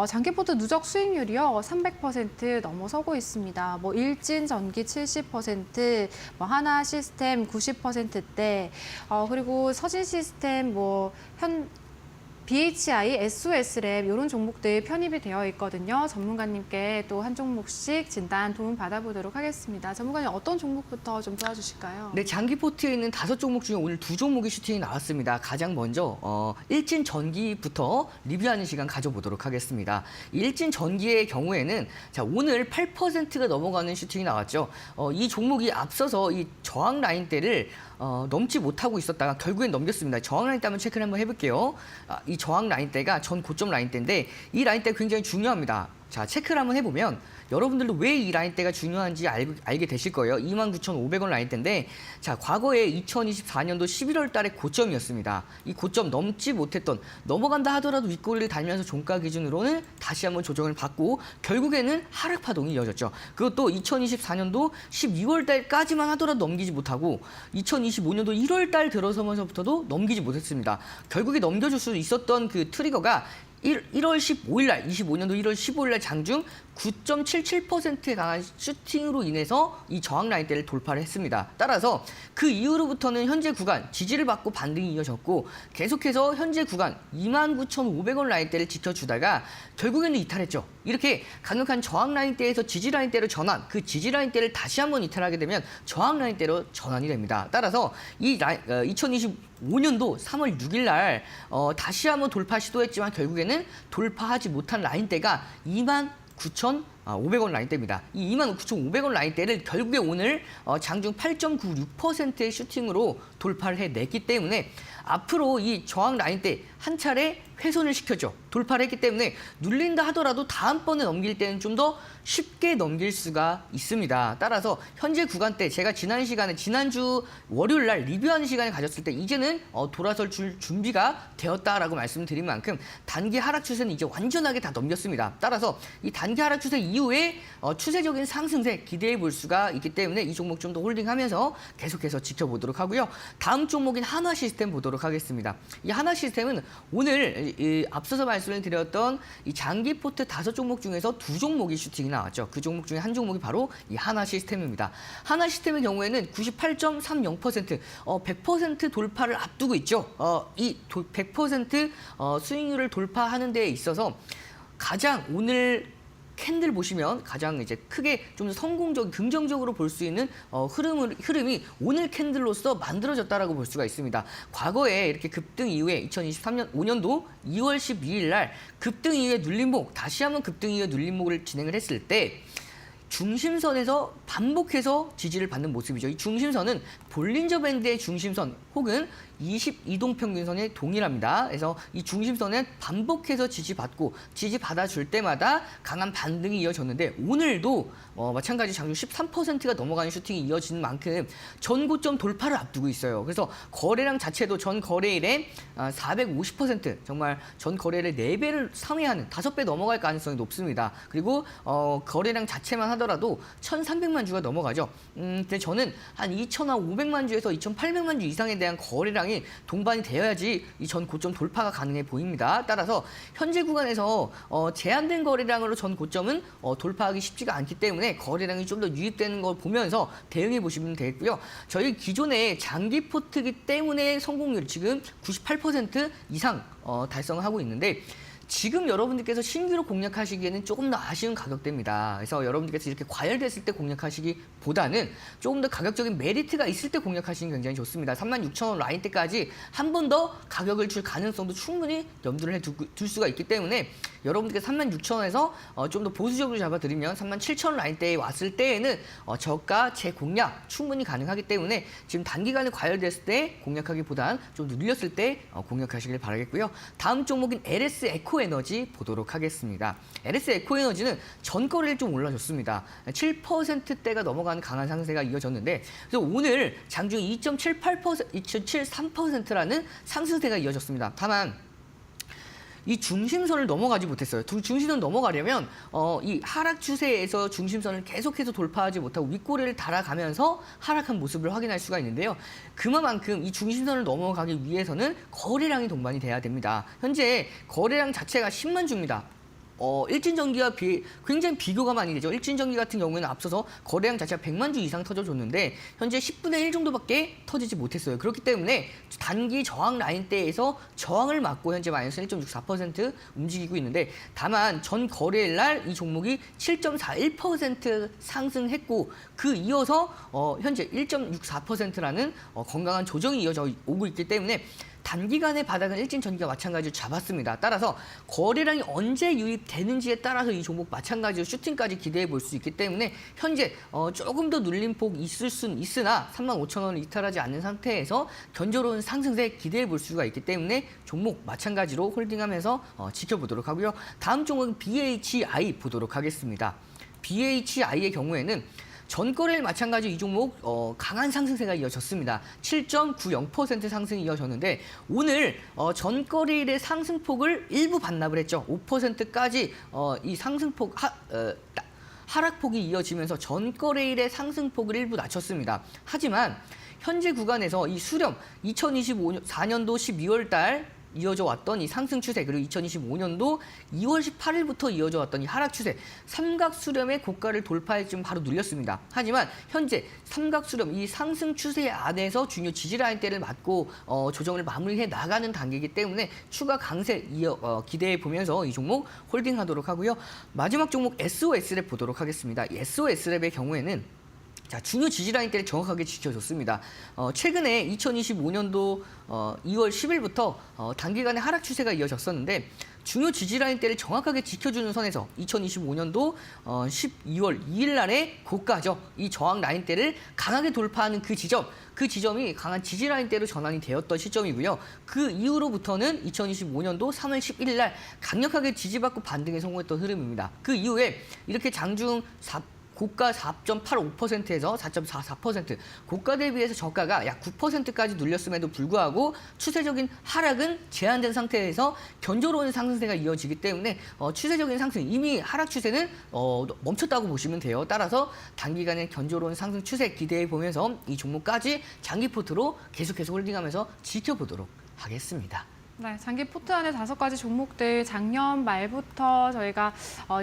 장기 포트 누적 수익률이요 300% 넘어서고 있습니다. 뭐 일진 전기 70%, 뭐 하나 시스템 90%대, 그리고 서진 시스템 BHI, SOS랩 이런 종목들 편입이 되어 있거든요. 전문가님께 또 한 종목씩 진단 도움 받아보도록 하겠습니다. 전문가님 어떤 종목부터 좀 도와주실까요? 네, 장기 포트에 있는 5종목 중에 오늘 2종목의 슈팅이 나왔습니다. 가장 먼저 일진 전기부터 리뷰하는 시간 가져보도록 하겠습니다. 일진 전기의 경우에는 자 오늘 8%가 넘어가는 슈팅이 나왔죠. 이 종목이 앞서서 이 저항 라인대를 넘지 못하고 있었다가 결국엔 넘겼습니다. 저항 라인대 한번 체크를 한번 해볼게요. 이 저항 라인대가 전 고점 라인대인데 이 라인대가 굉장히 중요합니다. 자, 체크를 한번 해보면 여러분들도 왜 이 라인대가 중요한지 알게 되실 거예요. 29,500원 라인대인데 자, 과거에 2024년도 11월 달에 고점이었습니다. 이 고점 넘지 못했던 넘어간다 하더라도 윗꼬리를 달면서 종가 기준으로는 다시 한번 조정을 받고 결국에는 하락 파동이 이어졌죠. 그것도 2024년도 12월 달까지만 하더라도 넘기지 못하고 2025년도 1월 달 들어서면서부터도 넘기지 못했습니다. 결국에 넘겨줄 수 있었던 그 트리거가 1월 15일 날, 25년도 1월 15일 날 장중 9.77%의 강한 슈팅으로 인해서 이 저항 라인대를 돌파를 했습니다. 따라서 그 이후로부터는 현재 구간 지지를 받고 반등이 이어졌고 계속해서 현재 구간 29,500원 라인대를 지켜주다가 결국에는 이탈했죠. 이렇게 강력한 저항 라인대에서 지지 라인대로 전환, 그 지지 라인대를 다시 한번 이탈하게 되면 저항 라인대로 전환이 됩니다. 따라서 이 2025년도 3월 6일 날 다시 한번 돌파 시도했지만 결국에는 돌파하지 못한 라인대가 29,500원 라인대입니다. 이 29,500원 라인대를 결국에 오늘 장중 8.96%의 슈팅으로 돌파를 해냈기 때문에 앞으로 이 저항 라인대 한 차례 훼손을 시켰죠. 돌파를 했기 때문에 눌린다 하더라도 다음번에 넘길 때는 좀 더 쉽게 넘길 수가 있습니다. 따라서 현재 구간대 제가 지난주 월요일 날 리뷰하는 시간을 가졌을 때 이제는 돌아설 준비가 되었다라고 말씀드린 만큼 단기 하락 추세는 이제 완전하게 다 넘겼습니다. 따라서 이 단기 하락 추세 이후에 추세적인 상승세 기대해 볼 수가 있기 때문에 이 종목 좀 더 홀딩하면서 계속해서 지켜보도록 하고요. 다음 종목인 한화 시스템 보도록 하겠습니다. 이 한화 시스템은 오늘 앞서서 말씀을 드렸던 이 장기 포트 5종목 중에서 2종목이 슈팅이 나왔죠. 그 종목 중에 한 종목이 바로 이 한화 시스템입니다. 한화 시스템의 경우에는 98.30%, 100% 돌파를 앞두고 있죠. 이 100% 수익률을 돌파하는 데에 있어서 가장 오늘 캔들 보시면 가장 이제 크게 좀 더 성공적, 긍정적으로 볼 수 있는 흐름이 오늘 캔들로서 만들어졌다라고 볼 수가 있습니다. 과거에 이렇게 급등 이후에 2023년도 2월 12일 날 급등 이후에 눌림목, 다시 한번 급등 이후에 눌림목을 진행을 했을 때 중심선에서 반복해서 지지를 받는 모습이죠. 이 중심선은 볼린저 밴드의 중심선 혹은 22동 평균선에 동일합니다. 그래서 이 중심선에 반복해서 지지받고 지지받아줄 때마다 강한 반등이 이어졌는데 오늘도 마찬가지 장중 13%가 넘어가는 슈팅이 이어지는 만큼 전 고점 돌파를 앞두고 있어요. 그래서 거래량 자체도 전 거래일에 450% 정말 전 거래일의 4배를 상회하는 5배 넘어갈 가능성이 높습니다. 그리고 거래량 자체만 하더라도 1,300만 주가 넘어가죠. 근데 저는 한 2,500만 주에서 2,800만 주 이상에 대한 거래량이 동반이 되어야지 이 전 고점 돌파가 가능해 보입니다. 따라서 현재 구간에서 제한된 거래량으로 전 고점은 돌파하기 쉽지가 않기 때문에 거래량이 좀 더 유입되는 걸 보면서 대응해 보시면 되겠고요. 저희 기존의 장기 포트기 때문에 성공률 지금 98% 이상 달성하고 있는데 지금 여러분들께서 신규로 공략하시기에는 조금 더 아쉬운 가격대입니다. 그래서 여러분들께서 이렇게 과열됐을 때 공략하시기보다는 조금 더 가격적인 메리트가 있을 때 공략하시는 게 굉장히 좋습니다. 36,000원 라인대까지 한 번 더 가격을 줄 가능성도 충분히 염두를 둘 수가 있기 때문에 여러분들께서 36,000원에서 좀 더 보수적으로 잡아드리면 37,000원 라인대에 왔을 때에는 저가 재공략 충분히 가능하기 때문에 지금 단기간에 과열됐을 때 공략하기보단 좀 눌렸을 때 공략하시길 바라겠고요. 다음 종목인 LS 에코에너지 보도록 하겠습니다. LS 에코에너지는 전거래일 좀 올라줬습니다. 7%대가 넘어가는 강한 상승세가 이어졌는데 그래서 오늘 장중 2.73%라는 상승세가 이어졌습니다. 다만 이 중심선을 넘어가지 못했어요. 중심선을 넘어가려면 이 하락 추세에서 중심선을 계속해서 돌파하지 못하고 윗꼬리를 달아가면서 하락한 모습을 확인할 수가 있는데요. 그만큼 이 중심선을 넘어가기 위해서는 거래량이 동반이 돼야 됩니다. 현재 거래량 자체가 10만 주입니다. 일진전기와 굉장히 비교가 많이 되죠. 일진전기 같은 경우에는 앞서서 거래량 자체가 100만 주 이상 터져줬는데 현재 10분의 1 정도밖에 터지지 못했어요. 그렇기 때문에 단기 저항 라인대에서 저항을 막고 현재 마이너스 1.64% 움직이고 있는데 다만 전 거래일 날 이 종목이 7.41% 상승했고 그 이어서 현재 1.64%라는 건강한 조정이 이어져 오고 있기 때문에 단기간의 바닥은 일진전기와 마찬가지로 잡았습니다. 따라서 거래량이 언제 유입되는지에 따라서 이 종목 마찬가지로 슈팅까지 기대해 볼 수 있기 때문에 현재 조금 더 눌림폭 있을 수는 있으나 35,000원을 이탈하지 않는 상태에서 견조로운 상승세 기대해 볼 수가 있기 때문에 종목 마찬가지로 홀딩하면서 지켜보도록 하고요. 다음 종목은 BHI 보도록 하겠습니다. BHI의 경우에는 전거래일 마찬가지 이 종목 강한 상승세가 이어졌습니다. 7.90% 상승이 이어졌는데 오늘 전거래일의 상승폭을 일부 반납을 했죠. 5%까지 이 상승폭 하락폭이 이어지면서 전거래일의 상승폭을 일부 낮췄습니다. 하지만 현재 구간에서 이 수렴 2024년도 12월 달 이어져 왔던 이 상승 추세, 그리고 2025년도 2월 18일부터 이어져 왔던 이 하락 추세, 삼각수렴의 고가를 돌파해 지금 바로 눌렸습니다. 하지만 현재 삼각수렴 이 상승 추세 안에서 중요 지지 라인대를 맞고 조정을 마무리해 나가는 단계이기 때문에 추가 강세 기대해 보면서 이 종목 홀딩하도록 하고요. 마지막 종목 SOS랩 보도록 하겠습니다. 이 SOS랩의 경우에는 자, 중요 지지 라인대를 정확하게 지켜줬습니다. 최근에 2025년도 2월 10일부터 단기간의 하락 추세가 이어졌었는데 중요 지지 라인대를 정확하게 지켜주는 선에서 2025년도 12월 2일 날의 고가죠. 이 저항 라인대를 강하게 돌파하는 그 지점이 강한 지지 라인대로 전환이 되었던 시점이고요. 그 이후로부터는 2025년도 3월 11일 날 강력하게 지지받고 반등에 성공했던 흐름입니다. 그 이후에 이렇게 장중 고가 4.85%에서 4.44%, 고가 대비해서 저가가 약 9%까지 눌렸음에도 불구하고 추세적인 하락은 제한된 상태에서 견조로운 상승세가 이어지기 때문에 추세적인 상승, 이미 하락 추세는 멈췄다고 보시면 돼요. 따라서 단기간에 견조로운 상승 추세 기대해 보면서 이 종목까지 장기 포트로 계속해서 홀딩하면서 지켜보도록 하겠습니다. 네, 장기 포트 안에 5가지 종목들 작년 말부터 저희가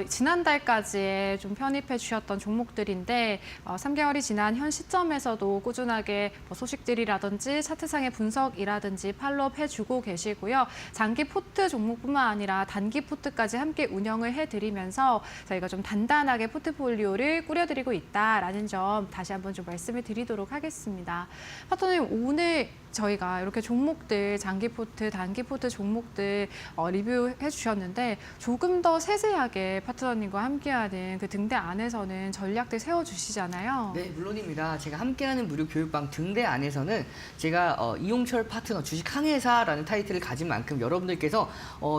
지난달까지 좀 편입해 주셨던 종목들인데 3개월이 지난 현 시점에서도 꾸준하게 소식들이라든지 차트상의 분석이라든지 팔로업 해주고 계시고요. 장기 포트 종목뿐만 아니라 단기 포트까지 함께 운영을 해드리면서 저희가 좀 단단하게 포트폴리오를 꾸려드리고 있다라는 점 다시 한번 좀 말씀을 드리도록 하겠습니다. 파트너님, 오늘 저희가 이렇게 종목들, 장기 포트, 단기 포트 종목들 리뷰해 주셨는데 조금 더 세세하게 파트너님과 함께하는 그 등대 안에서는 전략들 세워주시잖아요. 네, 물론입니다. 제가 함께하는 무료 교육방 등대 안에서는 제가 이용철 파트너 주식 항해사라는 타이틀을 가진 만큼 여러분들께서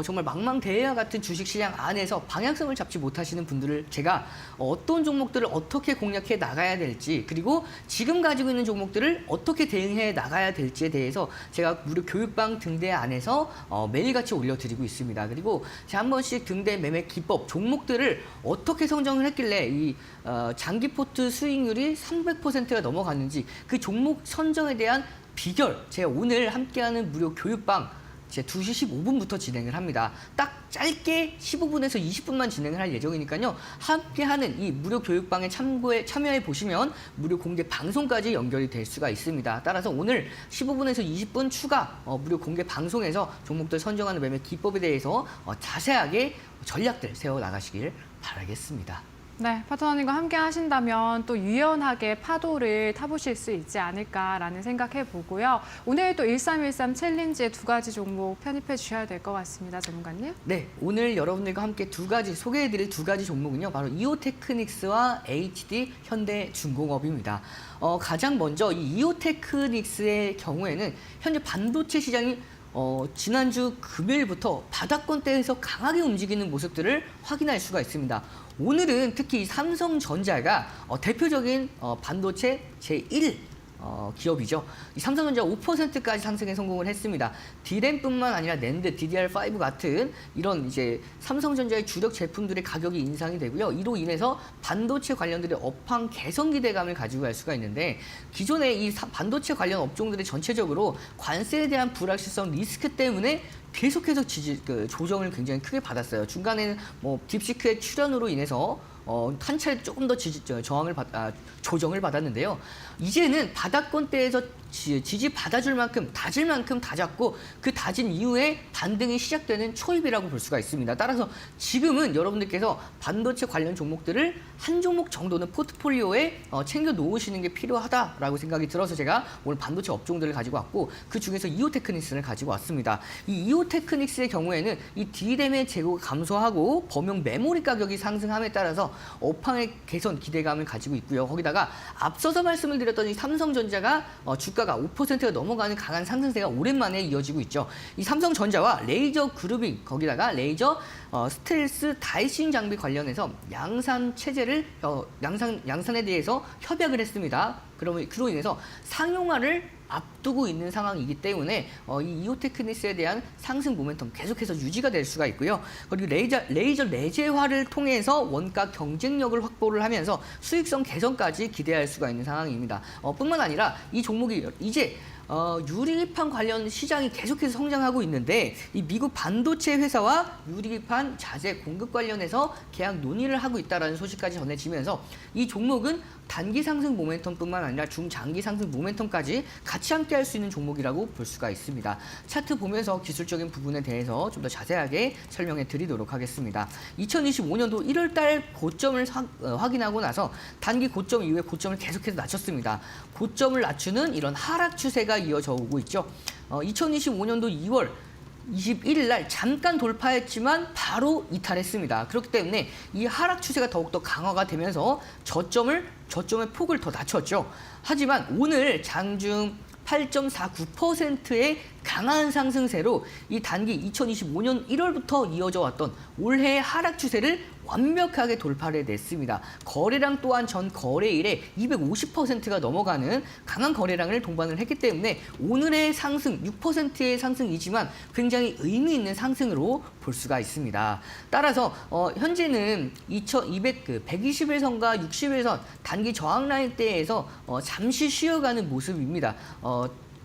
정말 망망대해와 같은 주식시장 안에서 방향성을 잡지 못하시는 분들을 제가 어떤 종목들을 어떻게 공략해 나가야 될지, 그리고 지금 가지고 있는 종목들을 어떻게 대응해 나가야 될지에 대해서 제가 무료 교육방 등대 안에서 매일같이 올려드리고 있습니다. 그리고 제가 한 번씩 등대 매매 기법, 종목들을 어떻게 선정을 했길래 이 장기 포트 수익률이 300%가 넘어갔는지 그 종목 선정에 대한 비결, 제가 오늘 함께하는 무료 교육방 제 2시 15분부터 진행을 합니다. 딱 짧게 15분에서 20분만 진행을 할 예정이니까요. 함께하는 이 무료 교육방에 참여해 보시면 무료 공개 방송까지 연결이 될 수가 있습니다. 따라서 오늘 15분에서 20분 추가 무료 공개 방송에서 종목들 선정하는 매매 기법에 대해서 자세하게 전략들 세워 나가시길 바라겠습니다. 네, 파트너님과 함께 하신다면 또 유연하게 파도를 타보실 수 있지 않을까라는 생각해 보고요. 오늘 또 1313 챌린지의 2가지 종목 편입해 주셔야 될 것 같습니다, 전문가님. 네, 오늘 여러분들과 함께 소개해드릴 2가지 종목은요, 바로 이오테크닉스와 HD 현대중공업입니다. 가장 먼저 이 이오테크닉스의 경우에는 현재 반도체 시장이 지난주 금요일부터 바닥권대에서 강하게 움직이는 모습들을 확인할 수가 있습니다. 오늘은 특히 삼성전자가 대표적인 반도체 제1 기업이죠. 이 삼성전자 5%까지 상승에 성공을 했습니다. D램뿐만 아니라 낸드, DDR5 같은 이런 이제 삼성전자의 주력 제품들의 가격이 인상이 되고요. 이로 인해서 반도체 관련들의 업황 개선 기대감을 가지고 갈 수가 있는데, 기존의 이 반도체 관련 업종들의 전체적으로 관세에 대한 불확실성 리스크 때문에 계속해서 조정을 굉장히 크게 받았어요. 중간에는 뭐 딥시크의 출현으로 인해서 한 차례 조금 더 조정을 받았는데요. 이제는 바닥권대에서 지지 받아줄 만큼, 다질 만큼 다졌고, 그 다진 이후에 반등이 시작되는 초입이라고 볼 수가 있습니다. 따라서 지금은 여러분들께서 반도체 관련 종목들을 한 종목 정도는 포트폴리오에 챙겨 놓으시는 게 필요하다라고 생각이 들어서 제가 오늘 반도체 업종들을 가지고 왔고, 그 중에서 이오테크닉스를 가지고 왔습니다. 이 이오테크닉스의 경우에는 이 D램의 재고가 감소하고 범용 메모리 가격이 상승함에 따라서 업황의 개선 기대감을 가지고 있고요. 거기다가 앞서서 말씀을 드렸던 이 삼성전자가 주가가 5%가 넘어가는 강한 상승세가 오랜만에 이어지고 있죠. 이 삼성전자와 레이저 그루빙, 거기다가 레이저 스텔스 다이싱 장비 관련해서 양산 체제를 양산에 대해서 협약을 했습니다. 그로 인해서 상용화를 앞두고 있는 상황이기 때문에 이 이오테크닉스에 대한 상승 모멘텀 계속해서 유지가 될 수가 있고요. 그리고 레이저 내재화를 통해서 원가 경쟁력을 확보를 하면서 수익성 개선까지 기대할 수가 있는 상황입니다. 뿐만 아니라 이 종목이 이제 유리기판 관련 시장이 계속해서 성장하고 있는데 이 미국 반도체 회사와 유리기판 자재 공급 관련해서 계약 논의를 하고 있다는 소식까지 전해지면서 이 종목은 단기 상승 모멘텀뿐만 아니라 중장기 상승 모멘텀까지 같이 함께 할 수 있는 종목이라고 볼 수가 있습니다. 차트 보면서 기술적인 부분에 대해서 좀 더 자세하게 설명해 드리도록 하겠습니다. 2025년도 1월 달 고점을 확인하고 나서 단기 고점 이후에 고점을 계속해서 낮췄습니다. 고점을 낮추는 이런 하락 추세가 이어져 오고 있죠. 2025년도 2월 21일 날 잠깐 돌파했지만 바로 이탈했습니다. 그렇기 때문에 이 하락 추세가 더욱더 강화가 되면서 저점의 폭을 더 낮췄죠. 하지만 오늘 장중 8.49%의 강한 상승세로 이 단기 2025년 1월부터 이어져 왔던 올해의 하락 추세를 완벽하게 돌파를 냈습니다. 거래량 또한 전 거래일에 250%가 넘어가는 강한 거래량을 동반을 했기 때문에 오늘의 상승 6%의 상승이지만 굉장히 의미 있는 상승으로 볼 수가 있습니다. 따라서 현재는 120일선과 60일선 단기 저항 라인대에서 잠시 쉬어가는 모습입니다.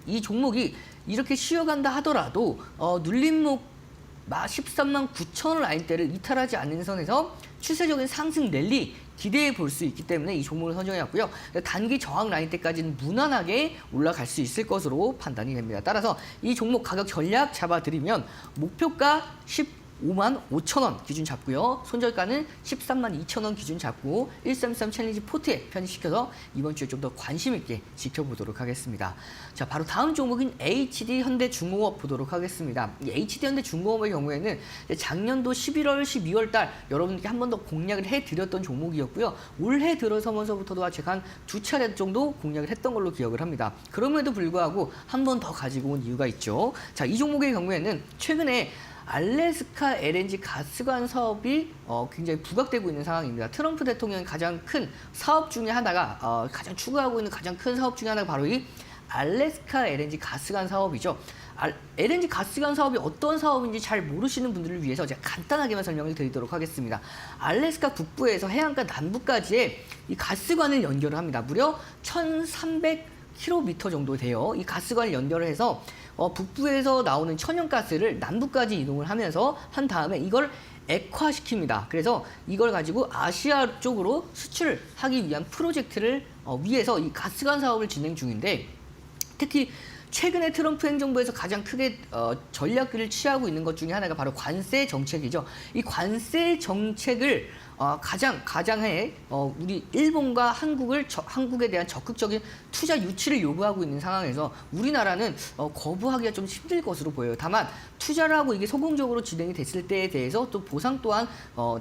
이 종목이 이렇게 쉬어간다 하더라도 눌림목 13만 9천 원 라인대를 이탈하지 않는 선에서 추세적인 상승 랠리 기대해 볼 수 있기 때문에 이 종목을 선정해왔고요. 단기 저항 라인대까지는 무난하게 올라갈 수 있을 것으로 판단이 됩니다. 따라서 이 종목 가격 전략 잡아드리면 목표가 15만 5천 원 기준 잡고요. 손절가는 13만 2천 원 기준 잡고 133 챌린지 포트에 편입시켜서 이번 주에 좀 더 관심 있게 지켜보도록 하겠습니다. 자, 바로 다음 종목인 HD 현대중공업 보도록 하겠습니다. 이 HD 현대중공업의 경우에는 작년도 11월, 12월 달 여러분들께 한 번 더 공략을 해드렸던 종목이었고요. 올해 들어서면서부터도 제가 한 2차례 정도 공략을 했던 걸로 기억을 합니다. 그럼에도 불구하고 한 번 더 가지고 온 이유가 있죠. 자, 이 종목의 경우에는 최근에 알래스카 LNG 가스관 사업이 굉장히 부각되고 있는 상황입니다. 트럼프 대통령이 가장 큰 사업 중에 하나가 가장 추구하고 있는 가장 큰 사업 중에 하나가 바로 이 알래스카 LNG 가스관 사업이죠. LNG 가스관 사업이 어떤 사업인지 잘 모르시는 분들을 위해서 제가 간단하게만 설명을 드리도록 하겠습니다. 알래스카 북부에서 해안가 남부까지의 이 가스관을 연결을 합니다. 무려 1,300km 정도 돼요. 이 가스관을 연결을 해서 북부에서 나오는 천연가스를 남부까지 이동을 하면서 한 다음에 이걸 액화시킵니다. 그래서 이걸 가지고 아시아 쪽으로 수출하기 위한 프로젝트를 위해서 이 가스관 사업을 진행 중인데 특히 최근에 트럼프 행정부에서 가장 크게 전략을 취하고 있는 것 중에 하나가 바로 관세 정책이죠. 이 관세 정책을 가장해 우리 일본과 한국에 대한 적극적인 투자 유치를 요구하고 있는 상황에서 우리나라는 거부하기가 좀 힘들 것으로 보여요. 다만 투자를 하고 이게 성공적으로 진행이 됐을 때에 대해서 또 보상 또한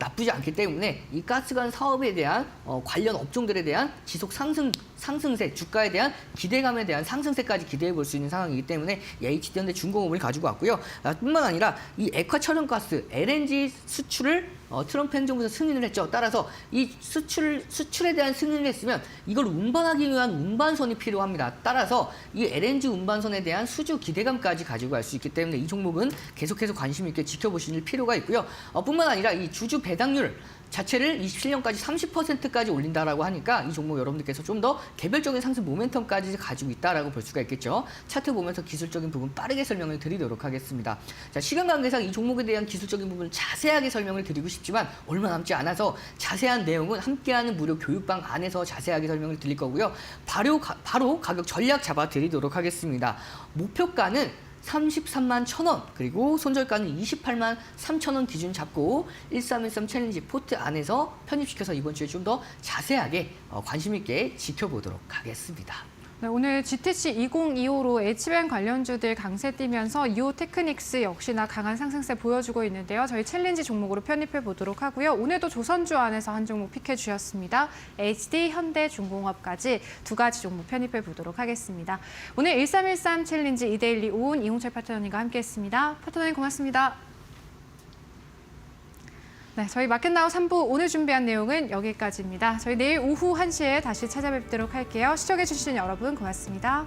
나쁘지 않기 때문에 이 가스관 사업에 대한 관련 업종들에 대한 지속 상승세, 주가에 대한 기대감에 대한 상승세까지 기대해 볼 수 있는 상황이기 때문에 HD현대중공업을 가지고 왔고요. 뿐만 아니라 이 액화 천연가스 LNG 수출을 트럼프 행정부에서 승인을 했죠. 따라서 이 수출에 대한 승인을 했으면 이걸 운반하기 위한 운반선이 필요합니다. 따라서 이 LNG 운반선에 대한 수주 기대감까지 가지고 갈 수 있기 때문에 이 종목은 계속해서 관심 있게 지켜보실 필요가 있고요. 뿐만 아니라 이 주주 배당률 자체를 27년까지 30%까지 올린다라고 하니까 이 종목 여러분들께서 좀 더 개별적인 상승 모멘텀까지 가지고 있다라고 볼 수가 있겠죠. 차트 보면서 기술적인 부분 빠르게 설명을 드리도록 하겠습니다. 자, 시간 관계상 이 종목에 대한 기술적인 부분 자세하게 설명을 드리고 싶지만 얼마 남지 않아서 자세한 내용은 함께하는 무료 교육방 안에서 자세하게 설명을 드릴 거고요. 바로 가격 전략 잡아 드리도록 하겠습니다. 목표가는 33만 1,000원 그리고 손절가는 28만 3,000원 기준 잡고 1313 챌린지 포트 안에서 편입시켜서 이번 주에 좀 더 자세하게 관심 있게 지켜보도록 하겠습니다. 네, 오늘 GTC 2025로 H뱅 관련주들 강세 띄면서 이오테크닉스 역시나 강한 상승세 보여주고 있는데요. 저희 챌린지 종목으로 편입해 보도록 하고요. 오늘도 조선주 안에서 한 종목 픽해 주셨습니다. HD 현대중공업까지 두 가지 종목 편입해 보도록 하겠습니다. 오늘 1313 챌린지 이데일리 오은 이홍철 파트너님과 함께했습니다. 파트너님 고맙습니다. 네, 저희 마켓나우 3부 오늘 준비한 내용은 여기까지입니다. 저희 내일 오후 1시에 다시 찾아뵙도록 할게요. 시청해주신 여러분 고맙습니다.